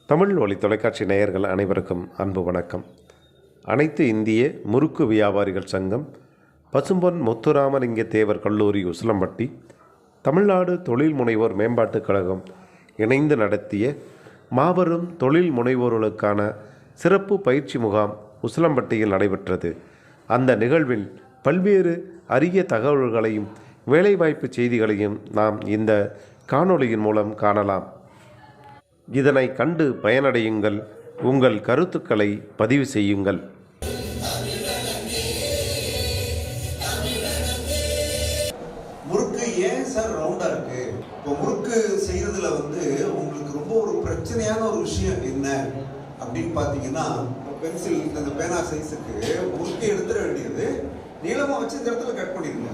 தமிழ் ஒளி தொலைக்காட்சி நேயர்கள் அனைவருக்கும் அன்பு வணக்கம். அனைத்து இந்திய முறுக்கு வியாபாரிகள் சங்கம், பசும்பொன் முத்துராமலிங்க தேவர் கல்லூரி உசிலம்பட்டி, தமிழ்நாடு தொழில் முனைவோர் மேம்பாட்டுக் கழகம் இணைந்து நடத்திய மாபெரும் தொழில் முனைவோர்களுக்கான சிறப்பு பயிற்சி முகாம் உசிலம்பட்டியில் நடைபெற்றது. அந்த நிகழ்வில் பல்வேறு அரிய தகவல்களையும் வேலைவாய்ப்பு செய்திகளையும் நாம் இந்த காணொளியின் மூலம் காணலாம். இதனை கண்டு பயனடையுங்கள். உங்கள் கருத்துக்களை பதிவு செய்யுங்கள். முறுக்கு ஏன் சார் ரவுண்டா இருக்கு? இப்போ முறுக்கு செய்யறதுல உங்களுக்கு ரொம்ப ஒரு பிரச்சனையான ஒரு விஷயம் என்ன அப்படின்னு பாத்தீங்கன்னா, பென்சில் இந்த பேனா சைஸுக்கு முறுக்கு எடுத்துட வேண்டியது நீளமா வச்சு இந்த இடத்துல கட் பண்ணிருங்க.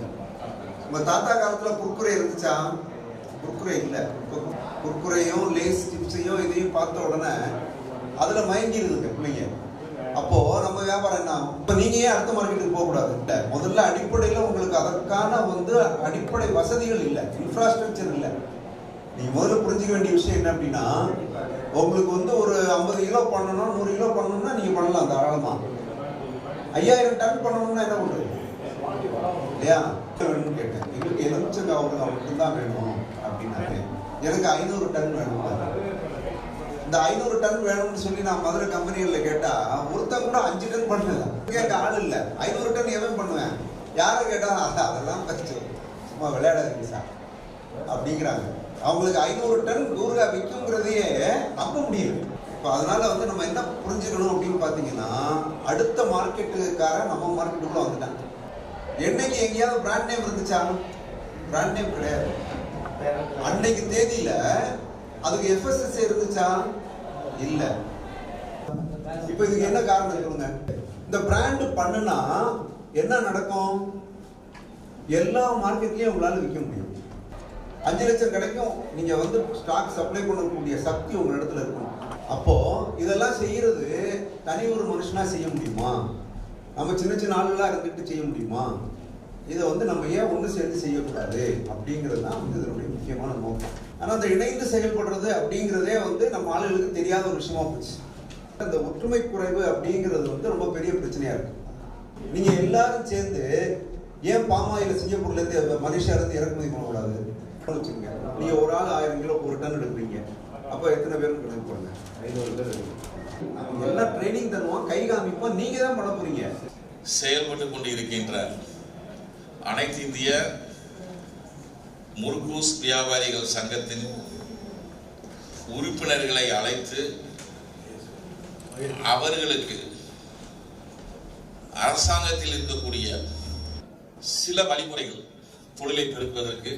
நம்ம தாத்தா காலத்துல குர்குரே இருந்துச்சா? குர்குரே இல்லை. குர்குரையும் லேஸ் சிப்ஸையும் இதையும் பார்த்த உடனே அதுல மயங்கிடுதுங்க பிள்ளைங்க. அப்போ நம்ம வியாபாரம் என்ன? இப்ப நீங்க ஏன் அடுத்த மார்க்கெட்டுக்கு போக கூடாது? இல்ல, முதல்ல அடிப்படையில உங்களுக்கு அதற்கான அடிப்படை வசதிகள் இல்லை, இன்ஃப்ராஸ்ட்ரக்சர் இல்லை. நீங்க முதல்ல புரிஞ்சுக்க வேண்டிய விஷயம் என்ன அப்படின்னா, உங்களுக்கு ஒரு 50 கிலோ பண்ணணும், 100 கிலோ பண்ணணும்னா நீங்க பண்ணலாம் தாராளமா. 5000 டன் பண்ணணும்னா என்ன பண்றது இல்லையா? வேணும்னு கேட்டேன். எங்களுக்கு எலுமிச்சங்காய் மட்டும்தான் வேணும் அப்படின்னாரு. எனக்கு 500 டன் வேணும். இந்த 500 டன் வேணும்னு சொல்லி நான் மதுரை கம்பெனிகளில் கேட்டா ஒருத்தன் கூட 5 டன் பண்ணல. கேட்க ஆள் இல்லை. 500 டன் எவன் பண்ணுவேன்? யாரை கேட்டா அதெல்லாம் கஷ்டம், சும்மா விளையாடாதீங்க சார் அப்படிங்கிறாங்க. அவங்களுக்கு 500 டன் ஊறுகாய் விற்குங்கிறதையே நம்ப முடியல. இப்போ அதனால நம்ம என்ன புரிஞ்சுக்கணும் அப்படின்னு பார்த்தீங்கன்னா, அடுத்த மார்க்கெட்டுக்காரன் நம்ம மார்க்கெட்டுக்குள்ள வந்துட்டாங்க. என்னைக்கு எங்கேயாவது பிராண்ட் நேம் இருந்துச்சா? பிராண்ட் நேம் கிடையாது. அன்னைக்கு தேதியில அதுக்கு FSSAI இருந்துச்சா? இல்ல. இப்ப இதுக்கு என்ன காரணம் சொல்லுங்க? இந்த பிராண்ட் பண்ணுனா என்ன நடக்கும்? எல்லா மார்க்கெட்லயும் உங்களால விற்க முடியும். 5 லட்சம் கிடைக்கும். நீங்க ஸ்டாக் சப்ளை பண்ணக்கூடிய சக்தி உங்க இடத்துல இருக்கும். அப்போ இதெல்லாம் செய்யறது தனி ஒரு மனுஷனா செய்ய முடியுமா? நம்ம சின்ன சின்ன ஆளுகளா இருந்துட்டு செய்ய முடியுமா? இதை நம்ம ஏன் ஒன்று சேர்ந்து செய்யக்கூடாது அப்படிங்கிறது தான் இதனுடைய முக்கியமான நோக்கம். ஆனால் அந்த இணைந்து செயல்படுறது அப்படிங்கிறதே நம்ம ஆளுகளுக்கு தெரியாத ஒரு விஷயமா போச்சு. அந்த ஒற்றுமை குறைவு அப்படிங்கிறது ரொம்ப பெரிய பிரச்சனையா இருக்கு. நீங்க எல்லாரும் சேர்ந்து ஏன் பாமாயில சிங்கப்பூர்ல இருந்து மலேசியால இருந்து இறக்குமதி பண்ணக்கூடாது வச்சுக்கோங்க. நீங்க ஒரு ஆள் 1000 கிலோ ஒரு டன் எடுக்கிறீங்க. அப்ப எத்தனை பேரும் கணக்கு போடுங்க? 500 பேர். எல்லாம் ட்ரைனிங் தருவோம், கை காமிப்போம், நீங்க தான் பண்ண போறீங்க. செயல்பட்டு கொண்டு இருக்கின்ற அனைத்து இந்திய முறுக்கூஸ் வியாபாரிகள் சங்கத்தின் உறுப்பினர்களை அழைத்து அவர்களுக்கு அரசாங்கத்தில் இருக்கக்கூடிய சில வழிமுறைகள், தொழிலை பெருக்குவதற்கு,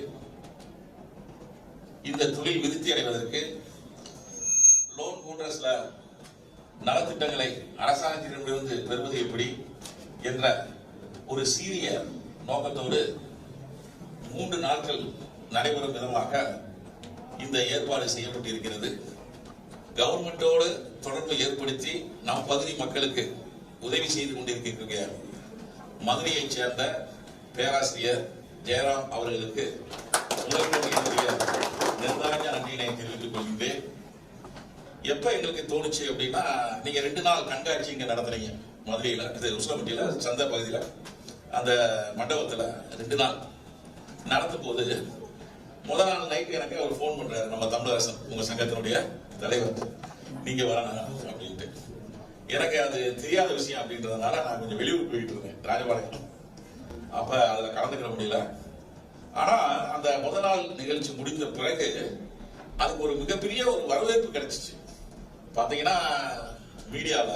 இந்த தொழில் விருத்தி அடைவதற்கு, லோன் போன்ற சில நலத்திட்டங்களை அரசாங்கத்திடமிருந்து பெறுவது எப்படி என்ற ஒரு சீரிய நோக்கத்தோடு 3 நாட்கள் நடைபெறும் விதமாக இந்த ஏற்பாடு செய்யப்பட்டிருக்கிறது. கவர்மெண்டோடு தொடர்பு ஏற்படுத்தி நம் பகுதி மக்களுக்கு உதவி செய்து கொண்டிருக்கிற மதுரையைச் சேர்ந்த பேராசிரியர் ஜெயராம் அவர்களுக்கு நெருங்கான நன்றியினை தெரிவித்துக் கொள்கின்றேன். எப்ப எங்களுக்கு தோணுச்சு அப்படின்னா, நீங்க 2 நாள் கண்காட்சி இங்க நடத்துறீங்க மதுரையில, இது உசிலம்பட்டியில சந்தை பகுதியில அந்த மண்டபத்துல 2 நாள் நடத்தும் போது முதல் நாள் நைட்டு எனக்கு அவர் போன் பண்றாரு, நம்ம தமிழரசன் உங்க சங்கத்தினுடைய தலைவர், நீங்க வரணும் அப்படின்ட்டு. எனக்கு அது தெரியாத விஷயம் அப்படின்றதுனால நான் கொஞ்சம் வெளியூர் போயிட்டு இருந்தேன், ராஜபாளையம். அப்ப அதுல கலந்துக்கிற முடியல. ஆனா அந்த முதல் நாள் நிகழ்ச்சி முடிந்த பிறகு அதுக்கு ஒரு மிகப்பெரிய ஒரு வரவேற்பு கிடைச்சிச்சு. பாத்தீங்கன்னா மீடியால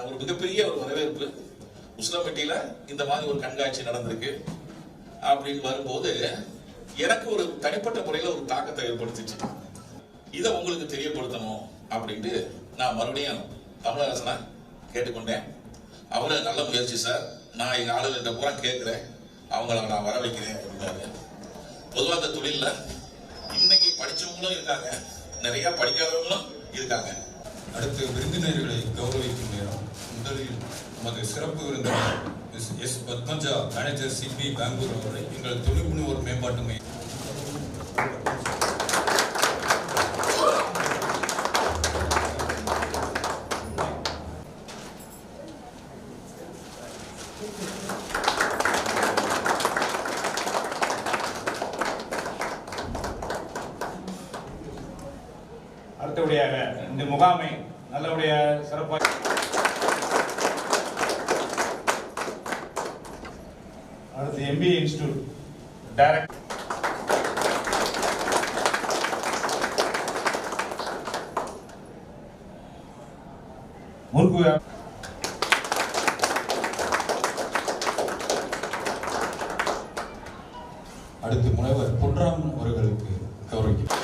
ஒரு மிகப்பெரிய ஒரு வரவேற்பு. உசிலம்பட்டியில இந்த மாதிரி ஒரு கண்காட்சி நடந்திருக்கு அப்படின்னு வரும்போது எனக்கு ஒரு தனிப்பட்ட முறையில் ஒரு தாக்கத்தை ஏற்படுத்திச்சு. இதை உங்களுக்கு தெரியப்படுத்தணும் அப்படின்ட்டு நான் மறுபடியும் தமிழரசனை கேட்டுக்கொண்டேன். அவரு நல்ல முயற்சி சார், நான் எங்க ஆளுகிட்ட பூரா கேட்கிறேன், அவங்கள நான் வர வைக்கிறேன் அப்படின்னாரு. பொதுவாக அந்த தொழில இன்னைக்கு படிச்சவங்களும் இருக்காங்க, நிறைய படிக்காதவங்களும் இருக்காங்க. அடுத்து விருந்தினர்களை கௌரவிக்கும் நேரம். முதலில் நமது சிறப்பு விருந்தினர் S Padmaja manager CB Bangalore அவரை எங்கள் தொழில்முனைவோர் மேம்பாட்டு மையம் அடுத்தபடியாக இந்த முகாமை நல்லபடியாக சிறப்பாக அடுத்து MBA இன்ஸ்டிடியூட் டைரக்ட் முருகு அடுத்து முனைவர் பொன்ராம் அவர்களுக்கு கௌரவிக்கும்.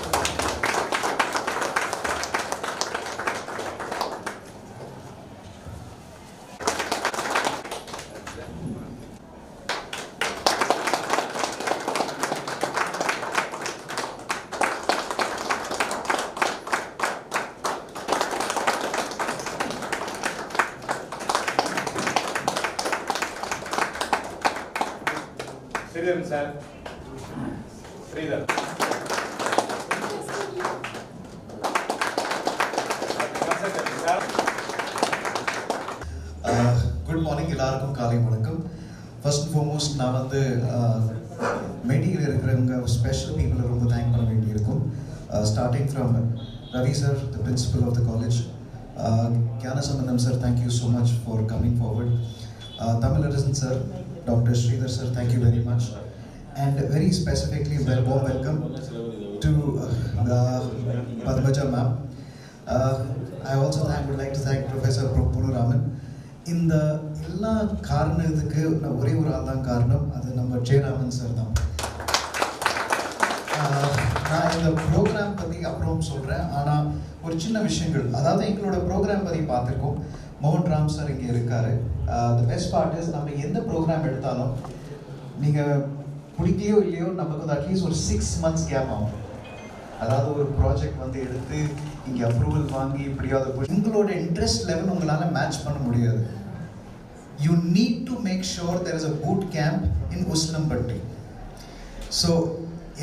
Sridhar sir Sridhar good morning எல்லாருக்கும் காலை வணக்கம். ஃபர்ஸ்ட் அண்ட் ஃபார்மோஸ்ட் நான் வந்து மெடியில் இருக்கிறவங்க ஸ்பெஷல் பீப்புளை ரொம்ப தேங்க் பண்ண வேண்டியிருக்கும். Starting from Ravi sir, the principal of the college, Gnanasambandam sir, thank you so much for coming forward. Tamilarasan sir, Dr. Sridhar sir, thank you very much. And very specifically, warm welcome to Padmaja ma'am. I also would like to thank Professor Ponu Raman. இந்த எல்லா காரணத்துக்கு ஒரே ஒரு ஆள் தான் காரணம், அது நம்ம ஜெயராமன் சார் தான். நான் இந்த ப்ரோக்ராம் பற்றி அப்புறம் சொல்கிறேன், ஆனால் ஒரு சின்ன விஷயங்கள், அதாவது எங்களோட ப்ரோக்ராம் பற்றி பார்த்துருக்கோம். மோகன் ராம் சார் இங்கே இருக்காரு. த பெஸ்ட் பார்ட் இஸ், நம்ம எந்த ப்ரோக்ராம் எடுத்தாலும் நீங்கள் பிடிக்கலையோ இல்லையோ நமக்கு வந்து அட்லீஸ்ட் ஒரு 6 months கேப் ஆகும். அதாவது ஒரு ப்ராஜெக்ட் வந்து எடுத்து இங்கே அப்ரூவல் வாங்கி இப்படியாவது போய் உங்களோட இன்ட்ரெஸ்ட் லெவல் உங்களால் மேட்ச் பண்ண முடியாது. You need to make sure there is a boot camp in Usilampatti. So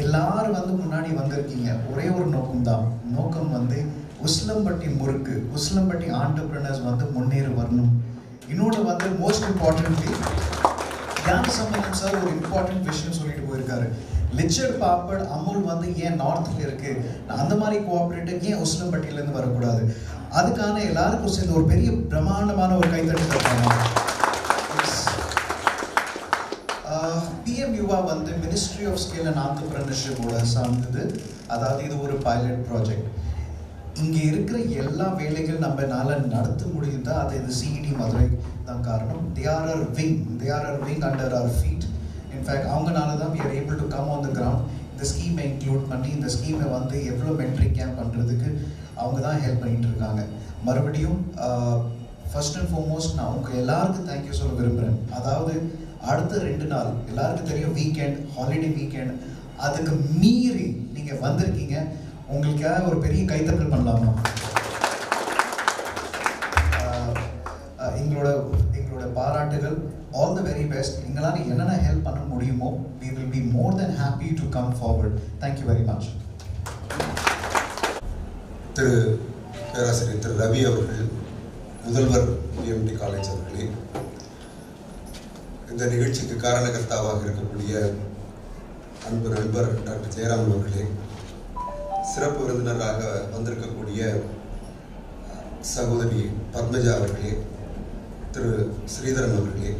எல்லாரும் வந்து முன்னாடி வந்திருக்கீங்க, ஒரே ஒரு நோக்கம் தான். நோக்கம் வந்து உஸ்லம்பட்டி முறுக்கு, உஸ்லம்பட்டி ஆண்டர்பிரினர்ஸ் வந்து முன்னேறி வரணும். இன்னொன்று வந்து மோஸ்ட் இம்பார்ட்டன்ட்லி ஞானசம்பந்தம் சார் ஒரு இம்பார்ட்டன்ட் விஷயம் சொல்லிட்டு போயிருக்காரு. லிச்சர் பாப்பட் அமுல் வந்து ஏன் நார்த்தில் இருக்கு, அந்த மாதிரி கோஆப்ரேட்டிவ் ஏன் உஸ்லம்பட்டியிலேருந்து வரக்கூடாது? அதுக்கான எல்லாருக்கும் சேர்ந்து ஒரு பெரிய பிரம்மாண்டமான ஒரு கைத்தட்டு தருவாங்க. PM யுவா வந்து மினிஸ்ட்ரி ஆஃப் ஸ்கில் அண்ட் ஆண்டர்பிரினர்ஷிப்போட சார்ந்தது. அதாவது இது ஒரு பைலட் ப்ராஜெக்ட். இங்கே இருக்கிற எல்லா வேலைகள் நம்மளால நடத்த முடியுதா, அது இந்த CED மதுரை தான் காரணம். They are our wing under our feet. In fact, அவங்கனால தான் we are able to come on the ground. இந்த ஸ்கீமை இன்க்ளூட் பண்ணி இந்த ஸ்கீமை வந்து எவ்வளோ மென்டரிங் கேம்ப் பண்ணுறதுக்கு அவங்க தான் ஹெல்ப் பண்ணிட்டு இருக்காங்க. மறுபடியும் ஃபர்ஸ்ட் அண்ட் ஃபார்மோஸ்ட் நான் உங்கள் எல்லாருக்கும் தேங்க்யூ சொல்ல விரும்புகிறேன். அதாவது அடுத்த 2 நாள் எல்லாருக்கும் தெரியும், வீக்கெண்ட், ஹாலிடே வீக்கெண்ட், அதுக்கு மீறி நீங்கள் வந்திருக்கீங்க. உங்களுக்காக ஒரு பெரிய கைத்தட்டல் பண்ணலாமா? எங்களோட பாராட்டுகள். All the very best. எங்களால் என்னென்ன ஹெல்ப் பண்ண முடியுமோ we will be more than happy to come forward. Thank you very much. பேராசிரியர் திரு ரவி அவர்கள், முதல்வர் PMT காலேஜ் அவர்களே, இந்த நிகழ்ச்சிக்கு காரணகர்த்தாவாக இருக்கக்கூடிய அன்பு நண்பர் டாக்டர் ஜெயராமன் அவர்களே, சிறப்பு விருந்தினராக வந்திருக்கக்கூடிய சகோதரி பத்மஜா அவர்களே, திரு ஸ்ரீதரன் அவர்களே,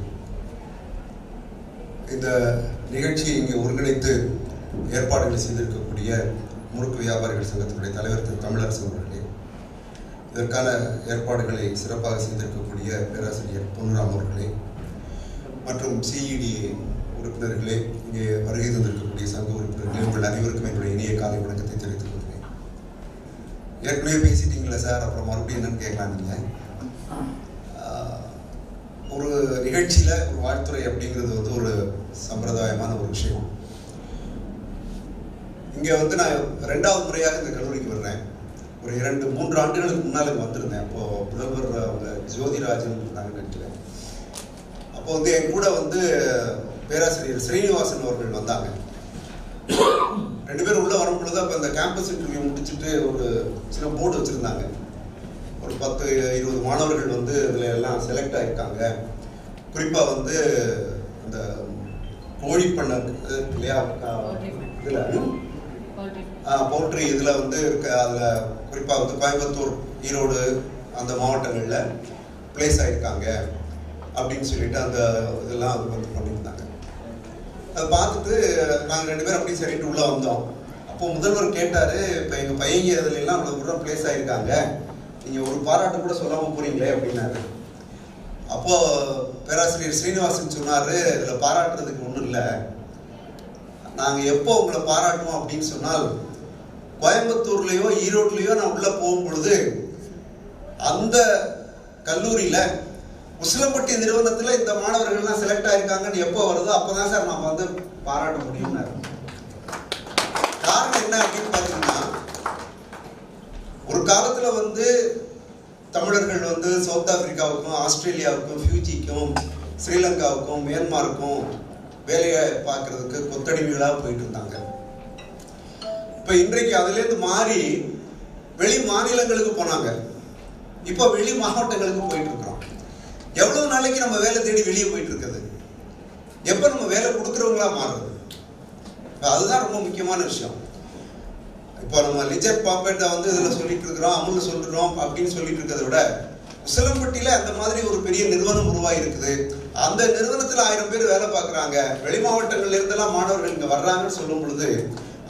இந்த நிகழ்ச்சியை இங்கே ஒருங்கிணைத்து ஏற்பாடுகளை செய்திருக்கக்கூடிய முறுக்கு வியாபாரிகள் சங்கத்தினுடைய தலைவர் திரு தமிழரசன் அவர்களே, இதற்கான ஏற்பாடுகளை சிறப்பாக செய்திருக்கக்கூடிய பேராசிரியர் பொன்ராம் அவர்களே, மற்றும் CED உறுப்பினர்களே, இங்கே வருகை தந்திருக்கக்கூடிய சங்க உறுப்பினர்களே, உங்கள் அனைவருக்கும் என்னுடைய இனிய காலை வணக்கத்தை தெரிவித்துக் கொள்கிறேன். ஏற்கனவே பேசிட்டீங்களா சார், அப்புறம் மறுபடியும் என்னன்னு கேட்கலாம். நீங்கள் ஒரு நிகழ்ச்சியில் ஒரு வாழ்த்துறை அப்படிங்கிறது வந்து ஒரு சம்பிரதாயமான ஒரு விஷயம். இங்கே வந்து நான் 2வது முறையாக இந்த கல்லூரிக்கு வர்றேன். ஒரு 2-3 ஆண்டுகளுக்கு முன்னால் வந்திருந்தேன். அப்போது முதல்வர் அவங்க ஜோதிராஜன் நாங்கள் நினைக்கிறேன். அப்போ வந்து என் கூட வந்து பேராசிரியர் ஸ்ரீனிவாசன் அவர்கள் வந்தாங்க. 2 பேரும் உள்ளே வரும் பொழுது அப்போ இந்த கேம்பஸ் இன்டர்வியூ முடிச்சுட்டு ஒரு சின்ன போர்டு வச்சுருந்தாங்க. ஒரு 10-20 மாணவர்கள் வந்து இதில் எல்லாம் செலக்ட் ஆகியிருக்காங்க. குறிப்பாக வந்து இந்த கோழி பண்ணை இல்லையா, இதில் பவுல்ட்ரி இதில் வந்து இருக்க, அதில் குறிப்பாக வந்து கோயம்புத்தூர், ஈரோடு அந்த மாவட்டங்களில் பிளேஸ் ஆகியிருக்காங்க அப்படின்னு சொல்லிட்டு அந்த இதெல்லாம் அது வந்து பண்ணியிருந்தாங்க. அதை பார்த்துட்டு நாங்கள் 2 பேரும் அப்படி சரிட்டு உள்ளே வந்தோம். அப்போ முதல்வர் கேட்டார், இப்போ எங்கள் பையங்க இதில் எல்லாம் அவ்வளோ தூரம் பிளேஸ் ஆகியிருக்காங்க, நீங்கள் ஒரு பாராட்டு கூட சொல்லாமல் போகிறீங்களே அப்படின்னாரு. அப்போது பேராசிரியர் ஸ்ரீனிவாசன் சொன்னார், இதில் பாராட்டுறதுக்கு ஒன்றும் இல்லை, நாங்கள் எப்போ உங்களை பாராட்டுவோம் அப்படின்னு சொன்னால் கோயம்புத்தூர்லேயோ ஈரோட்லேயோ நான் உள்ளே போகும் பொழுது அந்த கல்லூரியில் உசிலம்பட்டி நிறுவனத்தில் இந்த மாணவர்கள்லாம் செலக்ட் ஆகிருக்காங்கன்னு எப்போ வருதோ அப்போ தான் சார் நம்ம வந்து பாராட்ட முடியும்னாரு. காரணம் என்ன அப்படின்னு பார்த்தீங்கன்னா, ஒரு காலத்தில் வந்து தமிழர்கள் வந்து சவுத் ஆப்பிரிக்காவுக்கும் ஆஸ்திரேலியாவுக்கும் ஃபியூஜிக்கும் ஸ்ரீலங்காவுக்கும் மியான்மாருக்கும் வேலையை பார்க்கறதுக்கு கொத்தடிமைகளாக போயிட்டு இருந்தாங்க. இப்போ இன்றைக்கு அதுலேருந்து மாறி வெளி மாநிலங்களுக்கு போனாங்க. இப்போ வெளி மாவட்டங்களுக்கு போயிட்டு இருக்கிறோம். எவ்வளவு நாளைக்கு நம்ம வேலை தேடி வெளியே போயிட்டு இருக்குது? எப்போ நம்ம வேலை கொடுக்குறவங்களா மாறுறது? அதுதான் ரொம்ப முக்கியமான விஷயம். இப்போ நம்ம லிஜர் பாப்பேட்டை வந்து இதில் சொல்லிட்டு இருக்கிறோம், அமுல் சொல்லிடுறோம் அப்படின்னு சொல்லிட்டு இருக்கிறத விட உசிலம்பட்டியில் அந்த மாதிரி ஒரு பெரிய நிறுவனம் உருவாகி இருக்குது. அந்த நிறுவனத்தில் 1000 பேர் வேலை பார்க்குறாங்க. வெளி மாவட்டங்கள்ல இருந்தெல்லாம் மாணவர்கள் இங்கே வர்றாங்கன்னு சொல்லும் பொழுது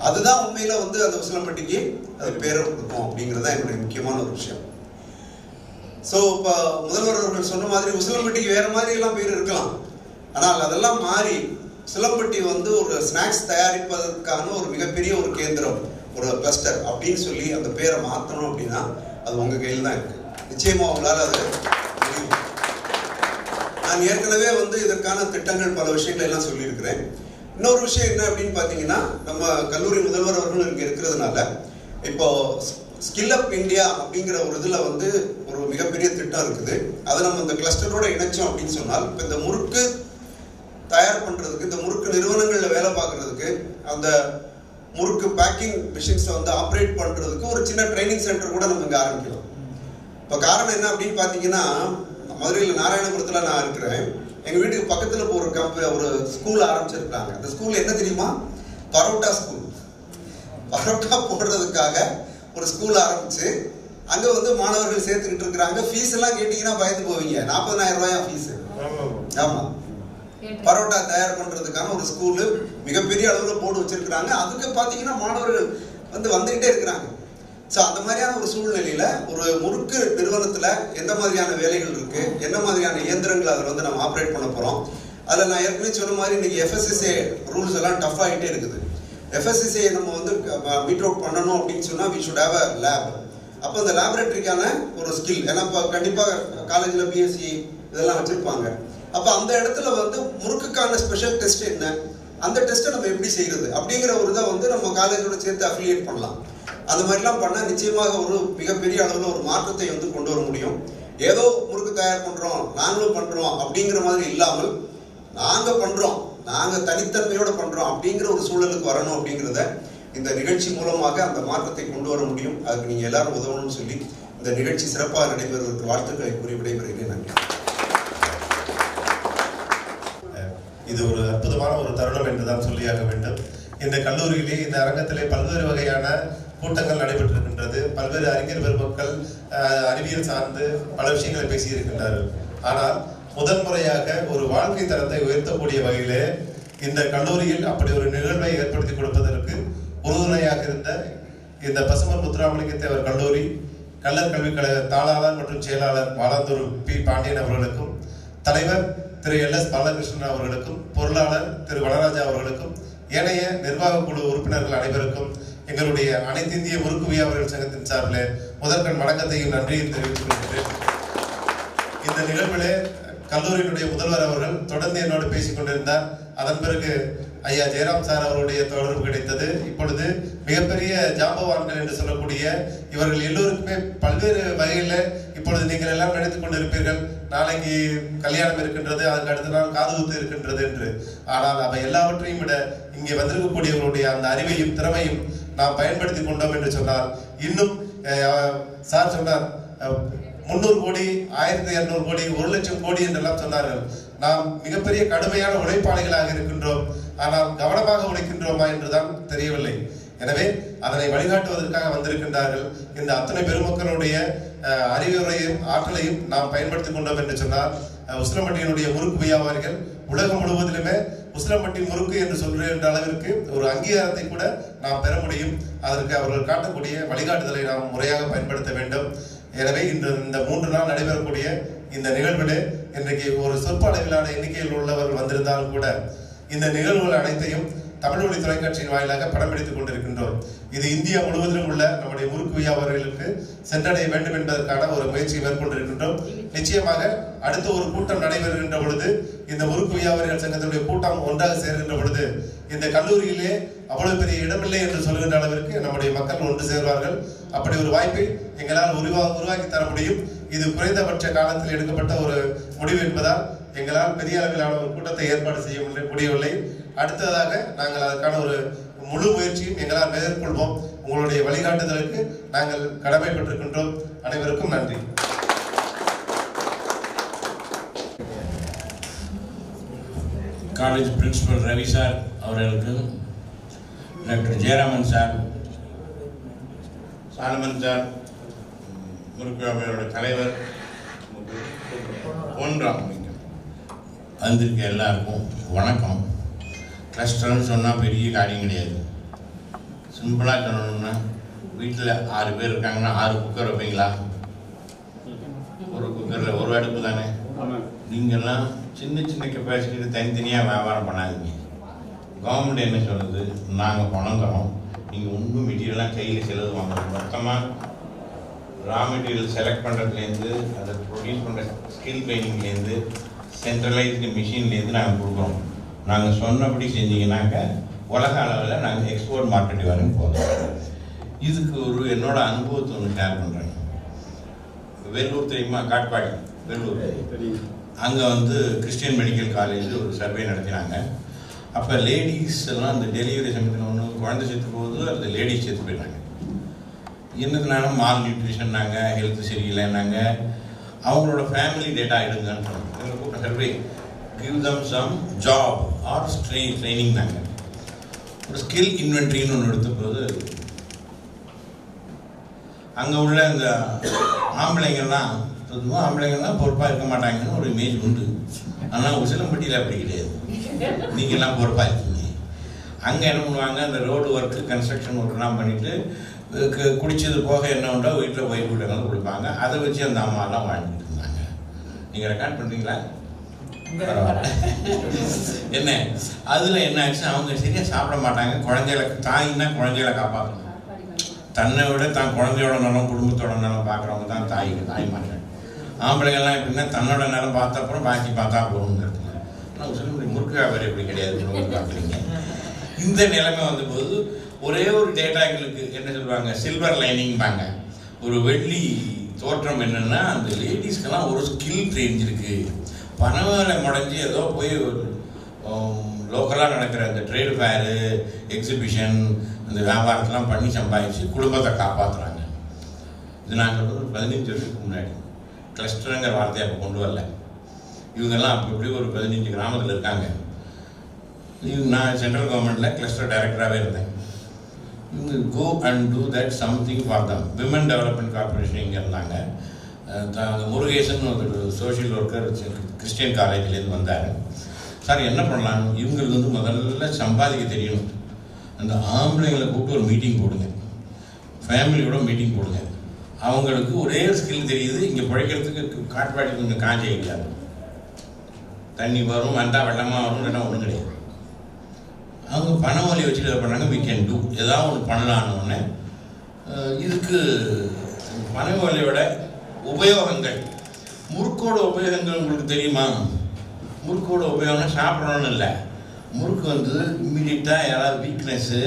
அதுதான் உண்மையில வந்து அந்த உசிலம்பட்டிக்கு அது பேரை கொடுக்கும் அப்படிங்கிறது தான் என்னுடைய முக்கியமான ஒரு விஷயம். ஸோ இப்போ முதல்வர் அவர்கள் சொன்ன மாதிரி உசிலம்பட்டிக்கு வேற மாதிரி எல்லாம் பேர் இருக்கலாம். ஆனால் அதெல்லாம் மாறி உசிலம்பட்டி வந்து ஒரு ஸ்நாக்ஸ் தயாரிப்பதற்கான ஒரு மிகப்பெரிய ஒரு கேந்திரம், ஒரு கிளஸ்டர் அப்படின்னு சொல்லி அந்த பேரை மாற்றணும் அப்படின்னா அது உங்கள் கையில் தான் இருக்கு. நிச்சயமா உங்களால் அது முடியும். நான் ஏற்கனவே வந்து இதற்கான திட்டங்கள் பல விஷயங்கள் எல்லாம் சொல்லியிருக்கிறேன். இன்னொரு விஷயம் என்ன அப்படின்னு பார்த்தீங்கன்னா, நம்ம கல்லூரி முதல்வர் அவர்கள் இங்கே இருக்கிறதுனால இப்போ ஸ்கில் அப் இந்தியா அப்படிங்கிற ஒரு இதில் வந்து ஒரு மிகப்பெரிய திட்டம் இருக்குது. அதை நம்ம இந்த கிளஸ்டரோட இணைச்சோம் அப்படின்னு சொன்னால் இப்போ இந்த முறுக்கு தயார் பண்ணுறதுக்கு, இந்த முறுக்கு நிறுவனங்களில் வேலை பார்க்குறதுக்கு, அந்த முறுக்கு பேக்கிங் மிஷின்ஸை வந்து ஆப்ரேட் பண்ணுறதுக்கு ஒரு சின்ன ட்ரைனிங் சென்டர் கூட நம்ம இங்கே ஆரம்பிக்கலாம். இப்போ காரணம் என்ன அப்படின்னு பார்த்தீங்கன்னா, மதுரையில் நாராயணபுரத்தில் நான் இருக்கிறேன். எங்கள் வீட்டுக்கு பக்கத்தில் ஒரு ஸ்கூல் ஆரம்பிச்சிருக்காங்க. அந்த ஸ்கூல் என்ன தெரியுமா? பரோட்டா ஸ்கூல். பரோட்டா போடுறதுக்காக ஒரு ஸ்கூல் ஆரம்பிச்சு அங்கே வந்து மாணவர்கள் சேர்த்துக்கிட்டு இருக்கிறாங்க. ஃபீஸ் எல்லாம் கேட்டிங்கன்னா பயந்து போவீங்க. 40,000 ரூபாயா ஃபீஸு? ஆமாம். பரோட்டா தயார் பண்ணுறதுக்கான ஒரு ஸ்கூலு மிகப்பெரிய அளவில் போர்டு வச்சிருக்கிறாங்க. அதுக்கு பார்த்தீங்கன்னா மாணவர்கள் வந்துகிட்டே இருக்கிறாங்க. ஸோ அந்த மாதிரியான ஒரு சூழ்நிலையில் ஒரு முறுக்கு நிறுவனத்தில் எந்த மாதிரியான வேலைகள் இருக்குது, என்ன மாதிரியான இயந்திரங்கள் அதில் வந்து நம்ம ஆப்ரேட் பண்ண போகிறோம். அதில் நான் ஏற்கனவே சொன்ன மாதிரி இன்றைக்கி FSSAI ரூல்ஸ் எல்லாம் டஃப் ஆகிட்டே இருக்குது. FSSAI நம்ம வந்து மீட் அவுட் பண்ணணும் அப்படின்னு சொன்னால் we should have a lab. அப்போ அந்த லேபரேட்டரிக்கான ஒரு ஸ்கில், ஏன்னா இப்போ கண்டிப்பாக காலேஜில் BSc இதெல்லாம் வச்சுருப்பாங்க. அப்போ அந்த இடத்துல வந்து முறுக்குக்கான ஸ்பெஷல் டெஸ்ட் என்ன, அந்த டெஸ்ட்டை நம்ம எப்படி செய்கிறது அப்படிங்கிற ஒரு இதை வந்து நம்ம காலேஜோட சேர்த்து அஃபிலியேட் பண்ணலாம். அந்த மாதிரிலாம் பண்ணால் நிச்சயமாக ஒரு மிகப்பெரிய அளவில் ஒரு மாற்றத்தை வந்து கொண்டு வர முடியும். ஏதோ முறுக்கு தயார் பண்ணுறோம், நாங்களும் பண்ணுறோம் அப்படிங்கிற மாதிரி இல்லாமல் நாங்கள் பண்ணுறோம், நாங்கள் தனித்தன்மையோடு பண்ணுறோம் அப்படிங்கிற ஒரு சூழலுக்கு வரணும் அப்படிங்கிறத இந்த நிகழ்ச்சி மூலமாக அந்த மாற்றத்தை கொண்டு வர முடியும். அதுக்கு நீங்கள் எல்லாரும் உதவணும்னு சொல்லி இந்த நிகழ்ச்சி சிறப்பாக நடைபெறுவதற்கு வாழ்த்துக்களை கூறி விடைபெறுகிறேன். நன்றி. இது ஒரு அற்புதமான ஒரு தருணம் என்றுதான் சொல்லியாக வேண்டும். இந்த கல்லூரியிலே, இந்த அரங்கத்திலே பல்வேறு வகையான கூட்டங்கள் நடைபெற்றிருக்கின்றது. பல்வேறு அறிஞர் பெருமக்கள் அறிவியல் சார்ந்து பல விஷயங்களை பேசியிருக்கின்றார்கள். ஆனால் முதன்முறையாக ஒரு வாழ்க்கை தரத்தை உயர்த்தக்கூடிய வகையிலே இந்த கல்லூரியில் அப்படி ஒரு நிகழ்வை ஏற்படுத்தி கொடுப்பதற்கு உறுதுணையாக இருந்த இந்த பசும்பொன் முத்துராமலிங்க தேவர் கல்லூரி கல்லர் கல்விக் கழக தாளாளர் மற்றும் செயலாளர் வாலாந்தூர் P. பாண்டியன் அவர்களுக்கும், தலைவர் திரு LS பாலகிருஷ்ணன் அவர்களுக்கும், பொருளாளர் திரு வனராஜா அவர்களுக்கும், ஏனைய நிர்வாக குழு உறுப்பினர்கள் அனைவருக்கும் எங்களுடைய அனைத்து இந்திய முறுக்கு வியாபாரிகள் சங்கத்தின் சார்பில் முதற்கண் வணக்கத்தையும் நன்றியும் தெரிவித்துக் கொள்கிறேன். இந்த நிகழ்விலே கல்லூரியினுடைய முதல்வர் அவர்கள் தொடர்ந்து என்னோடு பேசிக் கொண்டிருந்தார். அதன் பிறகு ஐயா ஜெயராம் சார் அவருடைய தொடர்பு கிடைத்தது. இப்பொழுது மிகப்பெரிய ஜாம்பவான்கள் என்று சொல்லக்கூடிய இவர்கள் எல்லோருக்குமே பல்வேறு வகையில் இப்பொழுது நீங்கள் எல்லாம் நினைத்துக் கொண்டிருப்பீர்கள், நாளைக்கு கல்யாணம் இருக்கின்றது, அதுக்கு அடுத்த நாள் காது குத்து இருக்கின்றது என்று. ஆனால் அவை எல்லாவற்றையும் விட இங்கே வந்திருக்கக்கூடியவர்களுடைய அந்த அறிவையும் திறமையும் நாம் பயன்படுத்தி கொண்டோம் என்று சொன்னால், இன்னும் சார் சொன்னார் 300 கோடி, 1200 கோடி, 1 லட்சம் கோடி என்றெல்லாம் சொன்னார்கள். நாம் மிகப்பெரிய கடுமையான உழைப்பாளிகளாக இருக்கின்றோம், ஆனால் கவனமாக உழைக்கின்றோமா என்றுதான் தெரியவில்லை. எனவே அதனை வழிகாட்டுவதற்காக வந்திருக்கின்றார்கள். இந்த அத்தனை பெருமக்களுடைய அறிவுரையும் ஆற்றலையும் நாம் பயன்படுத்திக் கொண்டோம் என்று சொன்னால், உசிலம்பட்டியினுடைய முறுக்கு வியாபாரிகள் உலகம் முழுவதிலுமே உசிலம்பட்டி முறுக்கு என்று சொல்கின்ற அளவிற்கு ஒரு அங்கீகாரத்தை கூட நாம் பெற முடியும். அதற்கு அவர்கள் காட்டக்கூடிய வழிகாட்டுதலை நாம் முறையாக பயன்படுத்த வேண்டும். எனவே இன்று இந்த 3 நாள் நடைபெறக்கூடிய இந்த நிகழ்விலே இன்றைக்கு ஒரு சொற்ப அளவிலான எண்ணிக்கையில் உள்ளவர்கள் வந்திருந்தாலும் கூட இந்த நிகழ்வுகள் அனைத்தையும் தமிழ் மொழி தொலைக்காட்சியின் வாயிலாக படம் பிடித்துக் கொண்டிருக்கின்றோம். இது இந்தியா முழுவதிலும் உள்ள நம்முடைய முறுக்கு வியாபாரிகளுக்கு சென்றடைய வேண்டும் என்பதற்கான ஒரு முயற்சியை மேற்கொண்டிருக்கின்றோம். நிச்சயமாக அடுத்த ஒரு கூட்டம் நடைபெறுகின்ற பொழுது, இந்த முறுக்கு வியாபாரிகள் சங்கத்தினுடைய கூட்டம் ஒன்றாக சேர்கின்ற பொழுது, இந்த கல்லூரியிலே அவ்வளவு பெரிய இடமில்லை என்று சொல்கின்ற அளவிற்கு நம்முடைய மக்கள் ஒன்று சேர்வார்கள். அப்படி ஒரு வாய்ப்பை எங்களால் உருவாக்கி தர முடியும். இது குறைந்தபட்ச காலத்தில் எடுக்கப்பட்ட ஒரு முடிவு என்பதால் எங்களால் பெரிய அளவிலான ஒரு கூட்டத்தை ஏற்பாடு செய்ய முடியவில்லை. அடுத்ததாக நாங்கள் அதற்கான ஒரு முழு முயற்சியும் எங்களால் மேற்கொள்வோம். உங்களுடைய வழிகாட்டுதலுக்கு நாங்கள் கடமைப்பட்டிருக்கின்றோம். அனைவருக்கும் நன்றி. காலேஜ் பிரின்சிபல் ரவி சார் அவர்களுக்கு, doctor Jayaraman sir, Solomon sir, முறுக்கு வியாபாரியோட தலைவர் போன்றாம் வந்திருக்க எல்லாருக்கும் வணக்கம். கிளஸ்டர்னு சொன்னால் பெரிய காரியம் கிடையாது. சிம்பிளாக சொல்லணும்னா, வீட்டில் 6 பேர் இருக்காங்கன்னா 6 குக்கர் வைப்பீங்களா? ஒரு குக்கரில் ஒரு அடுப்பு தானே. நீங்கள்லாம் சின்ன சின்ன கெப்பாசிட்டி தனித்தனியாக வியாபாரம் பண்ணாதீங்க. கவர்மெண்ட் என்ன சொல்லுது, நாங்கள் பணம் தரோம், நீங்கள் ஒன்றும் மெட்டீரியல்லாம் கையில் செலவு வாங்கணும். மொத்தமாக ரா மெட்டீரியல் செலக்ட் பண்ணுறதுலேருந்து அதை ப்ரொடியூஸ் பண்ணுற ஸ்கில் ட்ரைனிங்லேருந்து சென்ட்ரலைஸ்டு மிஷின்லேருந்து நாங்கள் கொடுக்குறோம். நாங்கள் சொன்னபடி செஞ்சீங்கன்னாக்க உலக அளவில் நாங்கள் எக்ஸ்போர்ட் மார்க்கெட் வரையும் போதும். இதுக்கு ஒரு என்னோட அனுபவத்தை ஒன்று ஷேர் பண்ணுறேன். வேலூர் தெரியுமா? காட்பாடி வேலூர். அங்கே கிறிஸ்டியன் மெடிக்கல் காலேஜ் ஒரு சர்வே நடத்தினாங்க. அப்போ லேடிஸ் எல்லாம் அந்த டெலிவரி சமயத்தில் ஒன்று குழந்தை செத்து போகுது, அந்த லேடிஸ் செத்து போயிட்டாங்க. என்னதுனால மால் நியூட்ரிஷன்னாங்க, ஹெல்த் சரியில்லைன்னாங்க. அவங்களோட ஃபேமிலி டேட்டா எடுங்கன்னு சொன்னாங்க. எங்களை கூப்பிட்ட survey, give them some job or training. நாங்கள் ஒரு ஸ்கில் இன்வென்ட்ரின்னு ஒன்று எடுத்த போது அங்கே உள்ள இந்த ஆம்பளைங்கள்லாம் பொறுப்பாக இருக்க மாட்டாங்கன்னு ஒரு இமேஜ் உண்டு. ஆனால் உசிலம்பட்டியில் அப்படி கிடையாது. நீங்கள்லாம் பொறுப்பாக இருக்கீங்க. அங்கே என்ன பண்ணுவாங்க, அந்த ரோடு ஒர்க்கு, கன்ஸ்ட்ரக்ஷன் ஒர்க்லாம் பண்ணிவிட்டு குடித்தது போக என்ன உண்டோ வீட்டில் போய் கூட்டங்கள் கொடுப்பாங்க. அதை வச்சு அந்த அம்மாலாம் வாழ்ந்துட்டு இருந்தாங்க. நீங்கள் ரெக்கார்ட் பண்ணுறீங்களா? என்ன அதில் என்ன ஆச்சு, அவங்க சரியாக சாப்பிட மாட்டாங்க. குழந்தைகளை, தாயின்னா குழந்தைகளை காப்பாற்றணும். தன்னை விட தான் குழந்தையோட நலம், குடும்பத்தோட நலம் பார்க்குறவங்க தான் தாய் மாட்டாங்க. ஆம்பளைங்கள்லாம் எப்படின்னா தன்னோட நலம் பார்த்த அப்புறம் பாக்கி பார்த்தா போகணுங்கிறது. ஆனால் சொல்ல முடியும், முறுக்கு வியாபாரி எப்படி கிடையாது பார்க்குறீங்க. இந்த நிலைமை வந்தபோது ஒரே ஒரு டேட்டா எங்களுக்கு என்ன சொல்லுவாங்க, சில்வர் லைனிங்பாங்க. ஒரு வெள்ளி தோற்றம் என்னென்னா, அந்த லேடிஸ்க்கெல்லாம் ஒரு ஸ்கில் தெரிஞ்சிருக்கு. பணவேலை முடஞ்சி ஏதோ போய் ஒரு லோக்கலாக நடக்கிற அந்த ட்ரேடு ஃபேரு, எக்ஸிபிஷன், அந்த வியாபாரத்தெல்லாம் பண்ணி சம்பாதிச்சு குடும்பத்தை காப்பாற்றுறாங்க. இது நாங்கள் 15 வருஷத்துக்கு முன்னாடி கிளஸ்டருங்கிற வார்த்தையை அப்போ கொண்டு வரல. இவங்கெல்லாம் அப்போ எப்படி ஒரு 15 கிராமத்தில் இருக்காங்க. நான் சென்ட்ரல் கவர்மெண்ட்டில் கிளஸ்டர் டைரக்டராகவே இருந்தேன். இவங்க go and do that something for them. Women development corporation இங்கே இருந்தாங்க. முருகேசன் ஒரு சோஷியல் ஒர்க்கர் கிறிஸ்டியன் காலேஜ்லேருந்து வந்தார். சார் என்ன பண்ணலாம், இவங்களுக்கு முதல்ல சம்பாதிக்க தெரியணும். அந்த ஆம்பளைங்களை கூப்பிட்டு ஒரு மீட்டிங் போடுங்க, ஃபேமிலியோட மீட்டிங் போடுங்க. அவங்களுக்கு ஒரே ஸ்கில் தெரியுது, இங்கே பிழைக்கிறதுக்கு காட்பாடி கொஞ்சம் காஞ்ச கிடையாது. தண்ணி வரும், வந்தா வெள்ளமாக வரும், இல்லைன்னா ஒன்றும் கிடையாது. அவங்க பண வலி வச்சுட்டு இதை பண்ணாங்க. we can do ஏதாவது ஒன்று பண்ணலான்னு. இதுக்கு பண வலியோட உபயோகங்கள் முறுக்கோட உபயோகங்கள் உங்களுக்கு தெரியுமா? முறுக்கோட உபயோகம்னா சாப்பிடணும்னு இல்லை. முறுக்கு வந்து இம்மிடியட்டாக யாராவது வீக்னஸ்ஸு,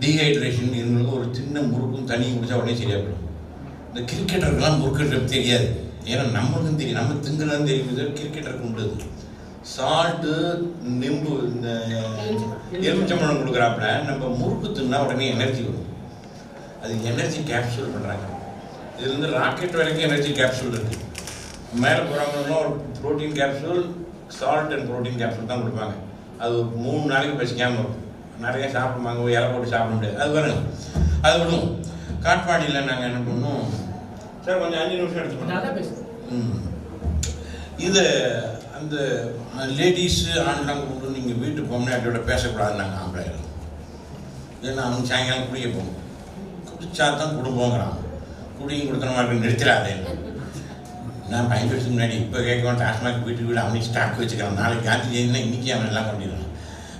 டீஹைட்ரேஷன் இவங்களுக்கு ஒரு சின்ன முறுக்கும் தண்ணியும் குடித்தா உடனே சரியாக போயிடும். இந்த கிரிக்கெட்டருக்கெல்லாம் முறுக்குன்றது தெரியாது. ஏன்னா நம்மளுக்கும் தெரியும், நம்ம திங்குன்னு தெரியும். கிரிக்கெட்டருக்கு உண்டு சால்ட்டு, நிம்பு, இந்த எலுமிச்சம்பழம் கொடுக்குறாப்புல நம்ம முறுக்கு தின்னா உடனே எனர்ஜி வரும். அது எனர்ஜி கேப்சூல் பண்ணுறாங்க. இது வந்து ராக்கெட் வரைக்கும் எனர்ஜி கேப்சூல் இருக்குது. மேலே போகிறவங்கன்னா ஒரு protein capsule, salt and protein capsule தான் கொடுப்பாங்க. அது 3 நாளைக்கு பசிக்காமல் இருக்கும். நிறைய சாப்பிடுவாங்க, இலை போட்டு சாப்பிட முடியாது. அது பாருங்க, அது விடும். காட்பாடியில் நாங்கள் என்ன பண்ணோம் சார், கொஞ்சம் 5 நிமிஷம் எடுத்துக்கணும். இது அந்த லேடிஸு ஆண்லாம் கொண்டு நீங்கள் வீட்டு பொம்னாட்டியோட பேசக்கூடாது. நாங்கள் ஆம்பளை ஏன்னா அவங்க சாயங்காலம் குடிக்க போகணும். குடிச்சா தான் குடும்பங்கிறான். குடியும் கொடுத்தன மாதிரி நிறுத்திடாதே. நான் 5 வருஷத்துக்கு முன்னாடி இப்போ கேட்குவேன். டாஸ்மாக் வீட்டுக்கு வீடு அவனுக்கு ஸ்டாக் வச்சுக்கிறான். நாளைக்கு காந்தி ஜெயந்தினா இன்றைக்கி அவன் எல்லாம் பண்ணிடுறான்.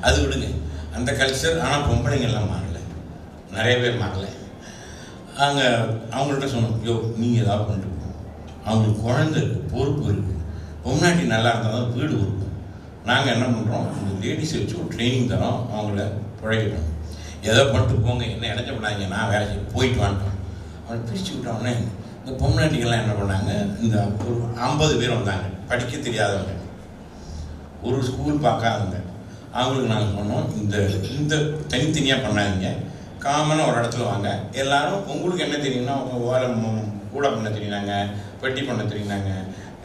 அது விடுங்க, அந்த கல்ச்சர். ஆனால் பொம்பளைங்கள்லாம் மாறலை, நிறைய பேர் மாறலை. அங்கே அவங்கள்ட்ட சொன்னோம், யோ நீங்கள் ஏதாவது பண்ணிட்டு போகணும். அவங்களுக்கு குழந்தை இருக்குது, பொறுப்பு இருக்குது. பொம்னாட்டி நல்லா இருந்தால் தான் வீடு இருக்கும். நாங்கள் என்ன பண்ணுறோம், இந்த லேடிஸை வச்சு ஒரு ட்ரைனிங் தரோம். அவங்கள பிழைக்கணும். ஏதோ பண்ணிட்டு போங்க, என்ன இடைஞ்சப்படாங்க, நான் வேலை செய்ய போயிட்டு வந்துட்டோம். அவனை பிரித்து விட்டோன்னே இந்த பொம்னாட்டிகள்லாம் என்ன பண்ணாங்க, இந்த ஒரு 50 பேர் வந்தாங்க, படிக்க தெரியாதவங்க, ஒரு ஸ்கூல் பார்க்காதவங்க. அவங்களுக்கு நாங்கள் சொன்னோம், இந்த தனித்தனியாக பண்ணாதீங்க, காமனாக ஒரு இடத்துல வாங்க. எல்லோரும் உங்களுக்கு என்ன தெரியும்னா, அவங்க ஓலை கூட பண்ண தெரியுனாங்க, பெட்டி பண்ண தெரியுனாங்க,